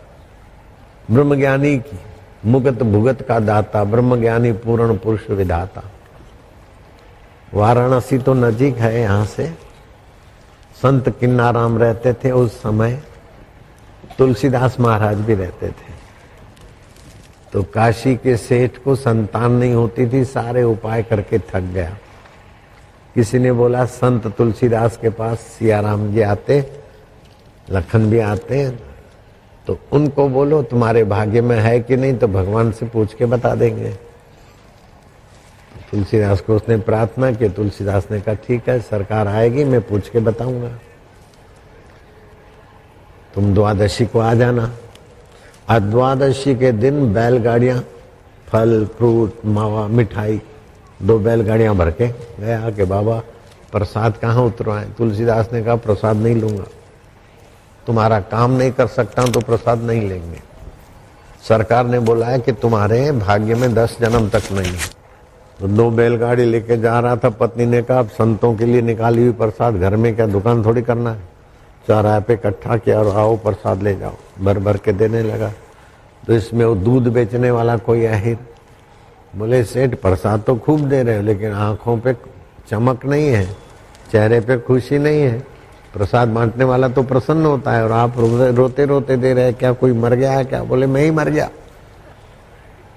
ब्रह्मज्ञानी की मुगत भुगत का दाता, ब्रह्मज्ञानी पूर्ण पुरुष विधाता। वाराणसी तो नजीक है यहाँ से। संत किन्नाराम रहते थे उस समय, तुलसीदास महाराज भी रहते थे। तो काशी के सेठ को संतान नहीं होती थी, सारे उपाय करके थक गया। किसी ने बोला संत तुलसीदास के पास सियाराम जी आते, लखन भी आते, तो उनको बोलो तुम्हारे भाग्य में है कि नहीं, तो भगवान से पूछ के बता देंगे। तुलसीदास को उसने प्रार्थना की। तुलसीदास ने कहा ठीक है सरकार आएगी, मैं पूछ के बताऊंगा, तुम द्वादशी को आ जाना। आज द्वादशी के दिन बैलगाड़ियां, फल फ्रूट मावा मिठाई 2 बैलगाड़ियां भर के गया कि बाबा प्रसाद कहाँ उतरवाएं। तुलसीदास ने कहा प्रसाद नहीं लूंगा, तुम्हारा काम नहीं कर सकता तो प्रसाद नहीं लेंगे। सरकार ने बोला है कि तुम्हारे भाग्य में 10 जन्म तक नहीं है। तो 2 बैलगाड़ी लेके जा रहा था। पत्नी ने कहा संतों के लिए निकाली हुई प्रसाद घर में क्या दुकान थोड़ी करना है। चौराहे पे इकट्ठा किया और आओ प्रसाद ले जाओ, भर भर के देने लगा। तो इसमें वो दूध बेचने वाला कोई आहिर बोले सेठ प्रसाद तो खूब दे रहे हो लेकिन आंखों पे चमक नहीं है, चेहरे पे खुशी नहीं है। प्रसाद बांटने वाला तो प्रसन्न होता है और आप रोते रोते दे रहे हैं, क्या कोई मर गया है क्या? बोले मैं ही मर गया।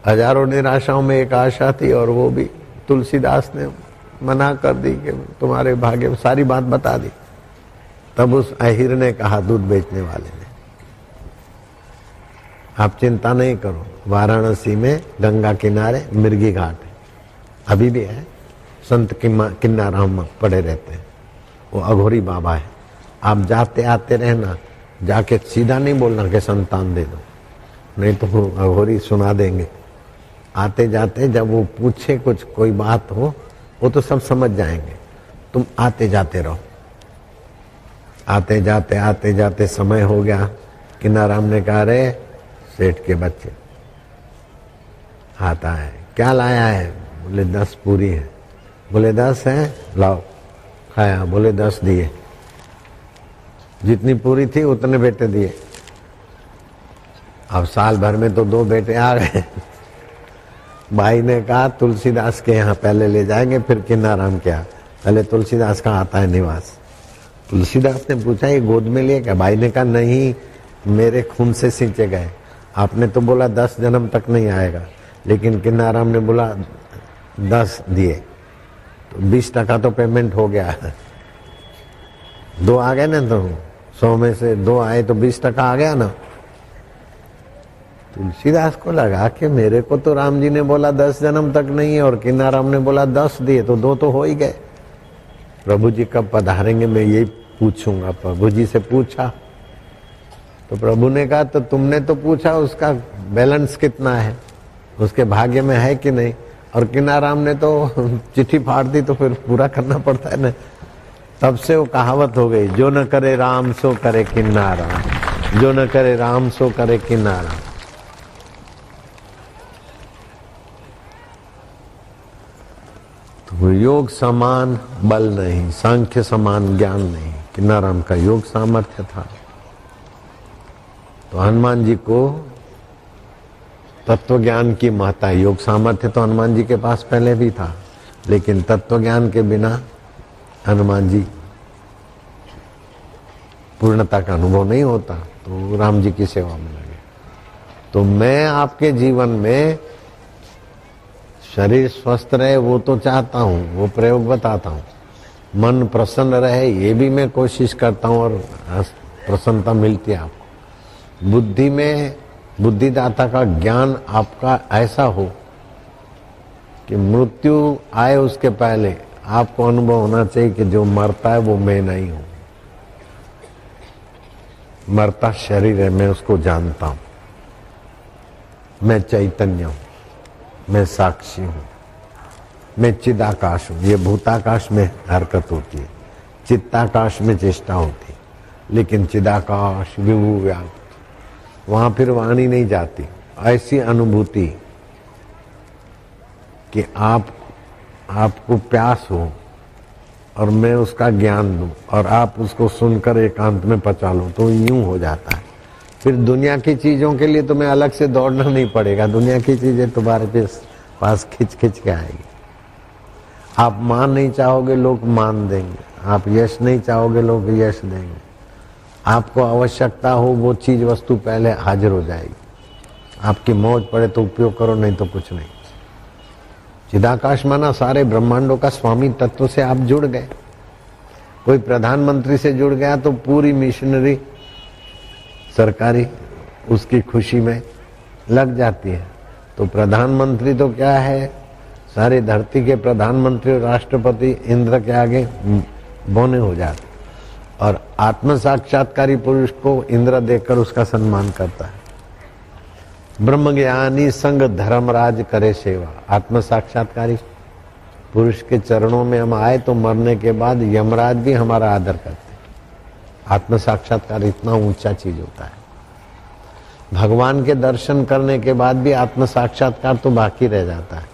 हजारों निराशाओं में एक आशा थी और वो भी तुलसीदास ने मना कर दी कि तुम्हारे भाग्य में, सारी बात बता दी। तब उस अहिर ने कहा दूध बेचने वाले ने, आप चिंता नहीं करो, वाराणसी में गंगा किनारे मिर्गी घाट है, अभी भी है, संत किन्नाराम पड़े रहते हैं, वो अघोरी बाबा है। आप जाते आते रहना, जाके सीधा नहीं बोलना कि संतान दे दो, नहीं तो वो अघोरी सुना देंगे। आते जाते जब वो पूछे कुछ कोई बात हो, वो तो सब समझ जाएंगे, तुम आते जाते रहो। आते जाते समय हो गया। किन्नाराम ने कहा, रे सेठ के बच्चे, आता है, क्या लाया है? बोले 10 पूरी है। बोले 10 है, लाओ। खाया, बोले 10 दिए। जितनी पूरी थी उतने बेटे दिए। अब साल भर में तो 2 बेटे आ गए। भाई ने कहा तुलसीदास के यहाँ पहले ले जाएंगे, फिर किन्नाराम के यहाँ। पहले तुलसीदास का आता है निवास। तुलसीदास ने पूछा, ये गोद में लिए क्या? भाई ने कहा, नहीं, मेरे खून से सींचे गए। आपने तो बोला 10 जन्म तक नहीं आएगा, लेकिन किन्नाराम ने बोला 10 दिए, तो 20% तो पेमेंट हो गया। 2 आ गए ना, तो 100 में से 2 आए तो 20% आ गया ना। तुलसीदास को लगा कि मेरे को तो राम जी ने बोला 10 जन्म तक नहीं है, और किन्नाराम ने बोला 10 दिए, तो 2 तो हो ही गए। प्रभु जी कब पधारेंगे मैं यही पूछूंगा। प्रभु जी से पूछा तो प्रभु ने कहा, तो तुमने तो पूछा उसका बैलेंस कितना है, उसके भाग्य में है कि नहीं। और किन्नाराम ने तो चिट्ठी फाड़ दी, तो फिर पूरा करना पड़ता है ना। तब से वो कहावत हो गई, जो न करे राम सो करे किन्नाराम, जो न करे राम सो करे किन्नाराम। तो योग समान बल नहीं, सांख्य समान ज्ञान नहीं। किन्नाराम का योग सामर्थ्य था। तो हनुमान जी को तत्व ज्ञान की महत्ता, योग सामर्थ्य तो हनुमान जी के पास पहले भी था, लेकिन तत्व ज्ञान के बिना हनुमान जी पूर्णता का अनुभव नहीं होता। तो राम जी की सेवा में लगे। तो मैं आपके जीवन में शरीर स्वस्थ रहे वो तो चाहता हूँ, वो प्रयोग बताता हूँ। मन प्रसन्न रहे ये भी मैं कोशिश करता हूँ, और प्रसन्नता मिलती है आपको। बुद्धि में बुद्धिदाता का ज्ञान आपका ऐसा हो कि मृत्यु आए उसके पहले आपको अनुभव होना चाहिए कि जो मरता है वो मैं नहीं हूं। मरता शरीर है, मैं उसको जानता हूं। मैं चैतन्य हूं, मैं साक्षी हूं, मैं चिदाकाश हूं। ये भूताकाश में हरकत होती है, चित्ताकाश में चेष्टा होती है, लेकिन चिदाकाश विभु व्याप्त, वहां फिर वाणी नहीं जाती। ऐसी अनुभूति कि आपको प्यास हो और मैं उसका ज्ञान दूं और आप उसको सुनकर एकांत में पचा लो, तो यूं हो जाता है। फिर दुनिया की चीजों के लिए तुम्हें अलग से दौड़ना नहीं पड़ेगा। दुनिया की चीजें तुम्हारे पास खिंच के आएगी। आप मान नहीं चाहोगे, लोग मान देंगे। आप यश नहीं चाहोगे, लोग यश देंगे। आपको आवश्यकता हो वो चीज वस्तु पहले हाजिर हो जाएगी। आपकी मौज पड़े तो उपयोग करो, नहीं तो कुछ नहीं। चिदाकाश माना सारे ब्रह्मांडों का स्वामी तत्व से आप जुड़ गए। कोई प्रधानमंत्री से जुड़ गया तो पूरी मिशनरी सरकारी उसकी खुशी में लग जाती है। तो प्रधानमंत्री तो क्या है, सारी धरती के प्रधानमंत्री और राष्ट्रपति इंद्र के आगे बौने हो जाते। और आत्म साक्षात्कारी पुरुष को इंद्र देखकर उसका सम्मान करता है। ब्रह्म ज्ञानी संग धर्मराज करे सेवा। आत्म साक्षात्कारी पुरुष के चरणों में हम आए तो मरने के बाद यमराज भी हमारा आदर करते हैं। आत्म साक्षात्कार इतना ऊंचा चीज होता है। भगवान के दर्शन करने के बाद भी आत्म साक्षात्कार तो बाकी रह जाता है।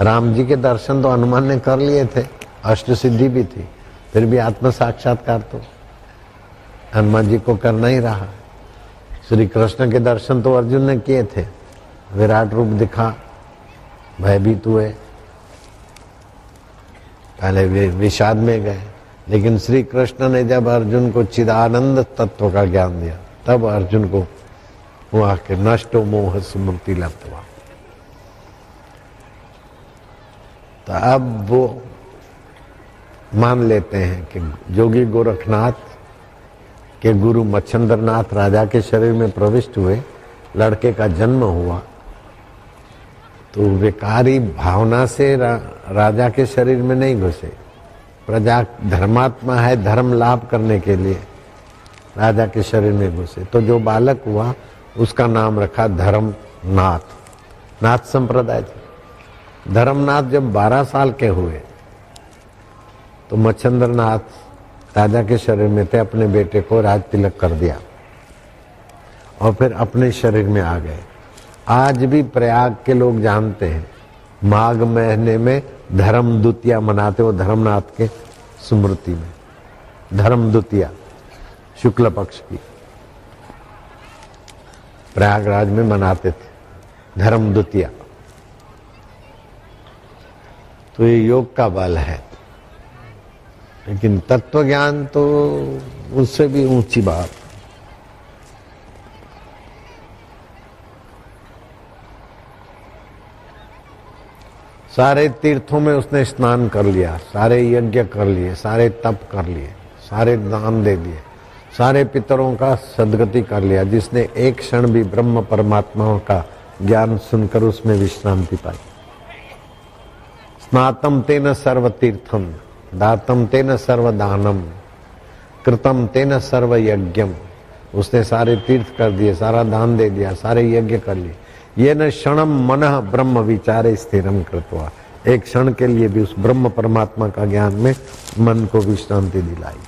राम जी के दर्शन तो हनुमान ने कर लिए थे, अष्ट सिद्धि भी थी, फिर भी आत्म साक्षात्कार तो हनुमान जी को करना ही रहा। श्री कृष्ण के दर्शन तो अर्जुन ने किए थे, विराट रूप दिखा, भयभीत हुए, पहले विषाद में गए। लेकिन श्री कृष्ण ने जब अर्जुन को चिदानंद तत्व का ज्ञान दिया, तब अर्जुन को हुआ कि नष्टो मोह स्मृति लब्ध्वा। तो अब वो मान लेते हैं कि जोगी गोरखनाथ के गुरु मच्छंद्रनाथ राजा के शरीर में प्रविष्ट हुए, लड़के का जन्म हुआ, तो विकारी भावना से राजा के शरीर में नहीं घुसे। प्रजा धर्मात्मा है, धर्म लाभ करने के लिए राजा के शरीर में घुसे। तो जो बालक हुआ उसका नाम रखा धर्मनाथ। नाथ संप्रदाय थे। धर्मनाथ जब 12 साल के हुए तो मच्छंद्र नाथ राजा के शरीर में थे, अपने बेटे को राज तिलक कर दिया और फिर अपने शरीर में आ गए। आज भी प्रयाग के लोग जानते हैं, माघ महीने में धर्म द्वितीया मनाते हो, धर्मनाथ के स्मृति में धर्म द्वितीया शुक्ल पक्ष की प्रयागराज में मनाते थे धर्म द्वितीया। तो ये योग का बल है, लेकिन तत्व ज्ञान तो उससे भी ऊंची बात। सारे तीर्थों में उसने स्नान कर लिया, सारे यज्ञ कर लिए, सारे तप कर लिए, सारे दान दे दिए, सारे पितरों का सद्गति कर लिया। जिसने एक क्षण भी ब्रह्म परमात्माओं का ज्ञान सुनकर उसमें विश्रांति पाई। स्नातम तेन सर्व तीर्थम, दातम तेन सर्व दानम, कृतम तेन सर्व यज्ञम। उसने सारे तीर्थ कर दिए, सारा दान दे दिया, सारे यज्ञ कर लिए। ये न क्षणम मनः ब्रह्म विचारे स्थिरम कृत्वा। एक क्षण के लिए भी उस ब्रह्म परमात्मा का ज्ञान में मन को विश्रांति दिलाई।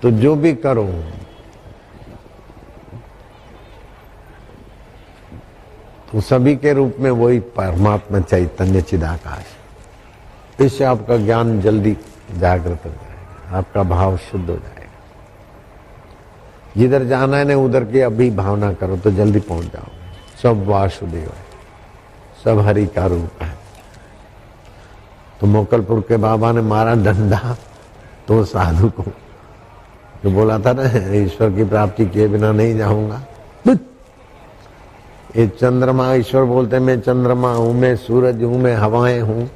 तो जो भी करो तो सभी के रूप में वही परमात्मा चैतन्य चिदाकाश। इससे आपका ज्ञान जल्दी जागृत हो जाएगा, आपका भाव शुद्ध हो जाएगा। जिधर जाना है ना उधर की अभी भावना करो तो जल्दी पहुंच जाओ। सब वासुदेव है, सब हरि का रूप है। तो मोकलपुर के बाबा ने मारा डंडा तो साधु को, जो बोला था ना ईश्वर की प्राप्ति किए बिना नहीं जाऊंगा। ये चंद्रमा, ईश्वर बोलते मैं चंद्रमा हूं, मैं सूरज हूं, मैं हवाएं हूं,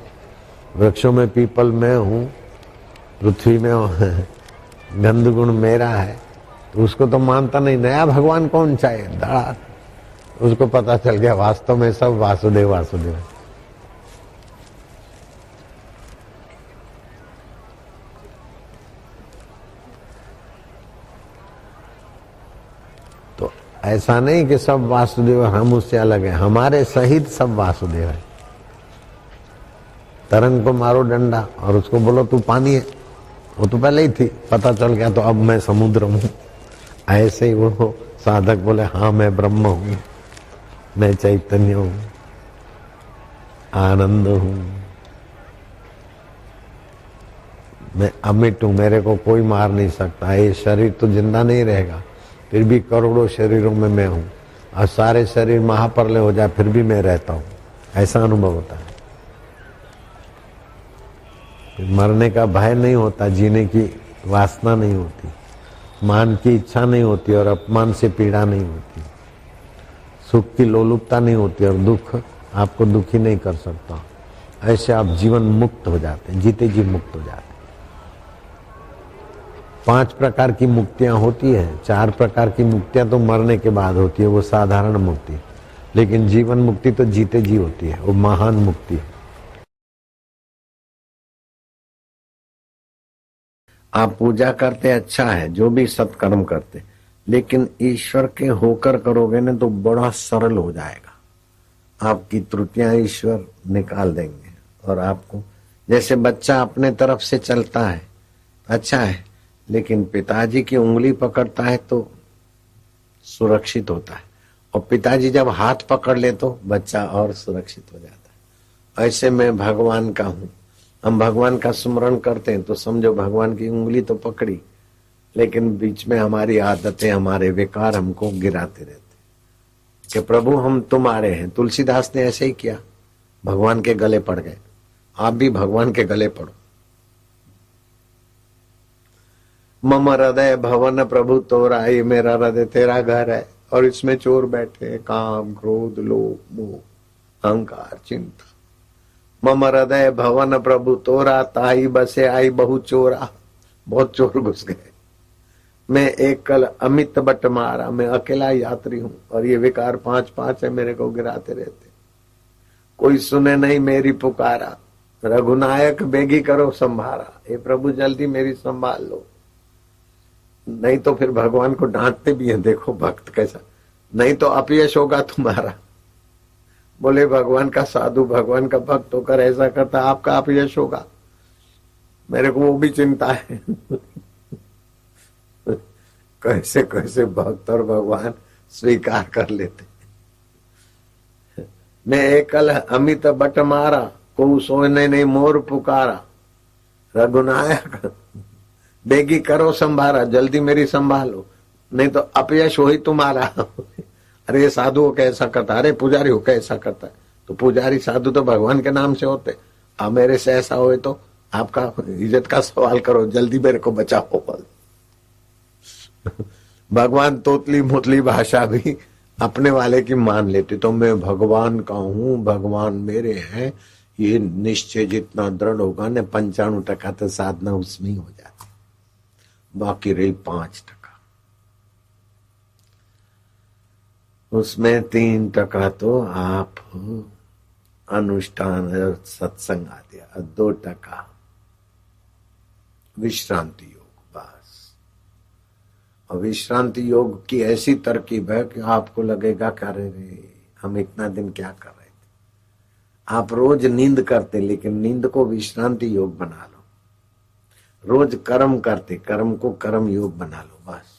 वृक्षों में पीपल मैं हूं, पृथ्वी में गंध गुण मेरा है। तो उसको तो मानता नहीं। नया भगवान कौन चाहे धड़ा, उसको पता चल गया वास्तव में सब वासुदेव वासुदेव। तो ऐसा नहीं कि सब वासुदेव हम उससे अलग हैं, हमारे सहित सब वासुदेव है। तरंग को मारो डंडा और उसको बोलो तू पानी है, वो तो पहले ही थी, पता चल गया तो अब मैं समुद्र हूं। ऐसे ही वो साधक बोले हाँ मैं ब्रह्म हूं, मैं चैतन्य हूं, आनंद हूं, मैं अमिट हूं, मेरे को कोई मार नहीं सकता। ये शरीर तो जिंदा नहीं रहेगा, फिर भी करोड़ों शरीरों में मैं हूं, और सारे शरीर महाप्रलय हो जाए फिर भी मैं रहता हूं। ऐसा अनुभव होता है। मरने का भय नहीं होता, जीने की वासना नहीं होती, मान की इच्छा नहीं होती और अपमान से पीड़ा नहीं होती, सुख की लोलुपता नहीं होती और दुख आपको दुखी नहीं कर सकता। ऐसे आप जीवन मुक्त हो जाते हैं, जीते जी मुक्त हो जाते हैं। 5 प्रकार की मुक्तियां होती है, 4 प्रकार की मुक्तियां तो मरने के बाद होती है, वो साधारण मुक्ति। लेकिन जीवन मुक्ति तो जीते जी होती है, वो महान मुक्ति है। आप पूजा करते अच्छा है, जो भी सत्कर्म करते, लेकिन ईश्वर के होकर करोगे ना तो बड़ा सरल हो जाएगा। आपकी त्रुटियां ईश्वर निकाल देंगे और आपको, जैसे बच्चा अपने तरफ से चलता है अच्छा है, लेकिन पिताजी की उंगली पकड़ता है तो सुरक्षित होता है, और पिताजी जब हाथ पकड़ ले तो बच्चा और सुरक्षित हो जाता है। ऐसे मैं भगवान का हूं। हम भगवान का स्मरण करते हैं तो समझो भगवान की उंगली तो पकड़ी, लेकिन बीच में हमारी आदतें, हमारे विकार हमको गिराते रहते कि प्रभु हम तुम्हारे हैं। तुलसीदास ने ऐसे ही किया, भगवान के गले पड़ गए। आप भी भगवान के गले पड़ो। मम हृदय भवन प्रभु तोरा, ये मेरा हृदय तेरा घर है और इसमें चोर बैठे हैं, काम क्रोध लोभ मोह अहंकार चिंता। मम हृदय भवन प्रभु तोरा, ताई बसे आई बहु चोरा। बहुत चोर घुस गए। मैं एक कल अमित बट मारा, मैं अकेला यात्री हूं और ये विकार 5 है, मेरे को गिराते रहते। कोई सुने नहीं मेरी पुकारा, रघुनायक बेगी करो संभारा। हे प्रभु जल्दी मेरी संभाल लो, नहीं तो फिर भगवान को डांटते भी हैं। देखो भक्त कैसा, नहीं तो अपयश होगा तुम्हारा। बोले भगवान का साधु, भगवान का भक्त होकर ऐसा करता, आपका अपयश होगा। मेरे को वो भी चिंता है। कैसे कैसे भक्त और भगवान स्वीकार कर लेते। मैं एकल अमित बट मारा, को सोने नहीं मोर पुकारा। रघुनायक बेगी करो संभारा, जल्दी मेरी संभालो, नहीं तो अपयश हो ही तुम्हारा। अरे ये साधु हो कैसा करता, अरे पुजारी हो कैसा करता है। तो पुजारी साधु तो भगवान के नाम से होते। अब मेरे से ऐसा हो तो आपका इज्जत का सवाल करो, जल्दी मेरे को बचाओ। भगवान तोतली मोतली भाषा भी अपने वाले की मान लेते। तो मैं भगवान का हूं, भगवान मेरे हैं, ये निश्चय जितना दृढ़ होगा न 95% तो साधना उसमें ही हो जाती, बाकी रही 5%। उसमें 3% तो आप अनुष्ठान और सत्संग आदि, 2% विश्रांति योग। बस। और विश्रांति योग की ऐसी तरकीब है कि आपको लगेगा करे रे हम इतना दिन क्या कर रहे थे। आप रोज नींद करते, लेकिन नींद को विश्रांति योग बना लो। रोज कर्म करते, कर्म को कर्म योग बना लो। बस।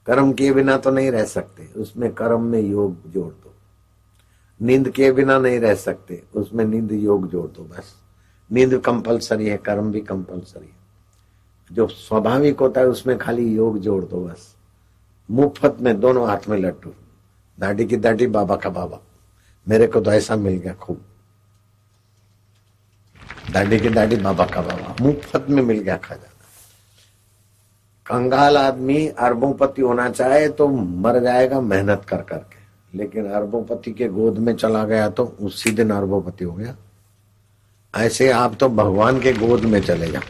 कर्म किए बिना तो नहीं रह सकते, उसमें कर्म में योग जोड़ दो। नींद किए बिना नहीं रह सकते, उसमें नींद योग जोड़ दो। बस। नींद कंपलसरी है, कर्म भी कंपलसरी है। जो स्वाभाविक होता है उसमें खाली योग जोड़ दो। बस। मुफ्त में दोनों हाथ में लड्डू, दाढ़ी की दाढ़ी, बाबा का बाबा। मेरे को तो ऐसा मिल गया खूब, दाढ़ी की दाढ़ी, बाबा का बाबा, मुफ्त में मिल गया खजाना। कंगाल आदमी अरबोपति होना चाहे तो मर जाएगा मेहनत कर करके, लेकिन अरबोपति के गोद में चला गया तो उसी दिन अरबोपति हो गया। ऐसे आप तो भगवान के गोद में चले जाओ।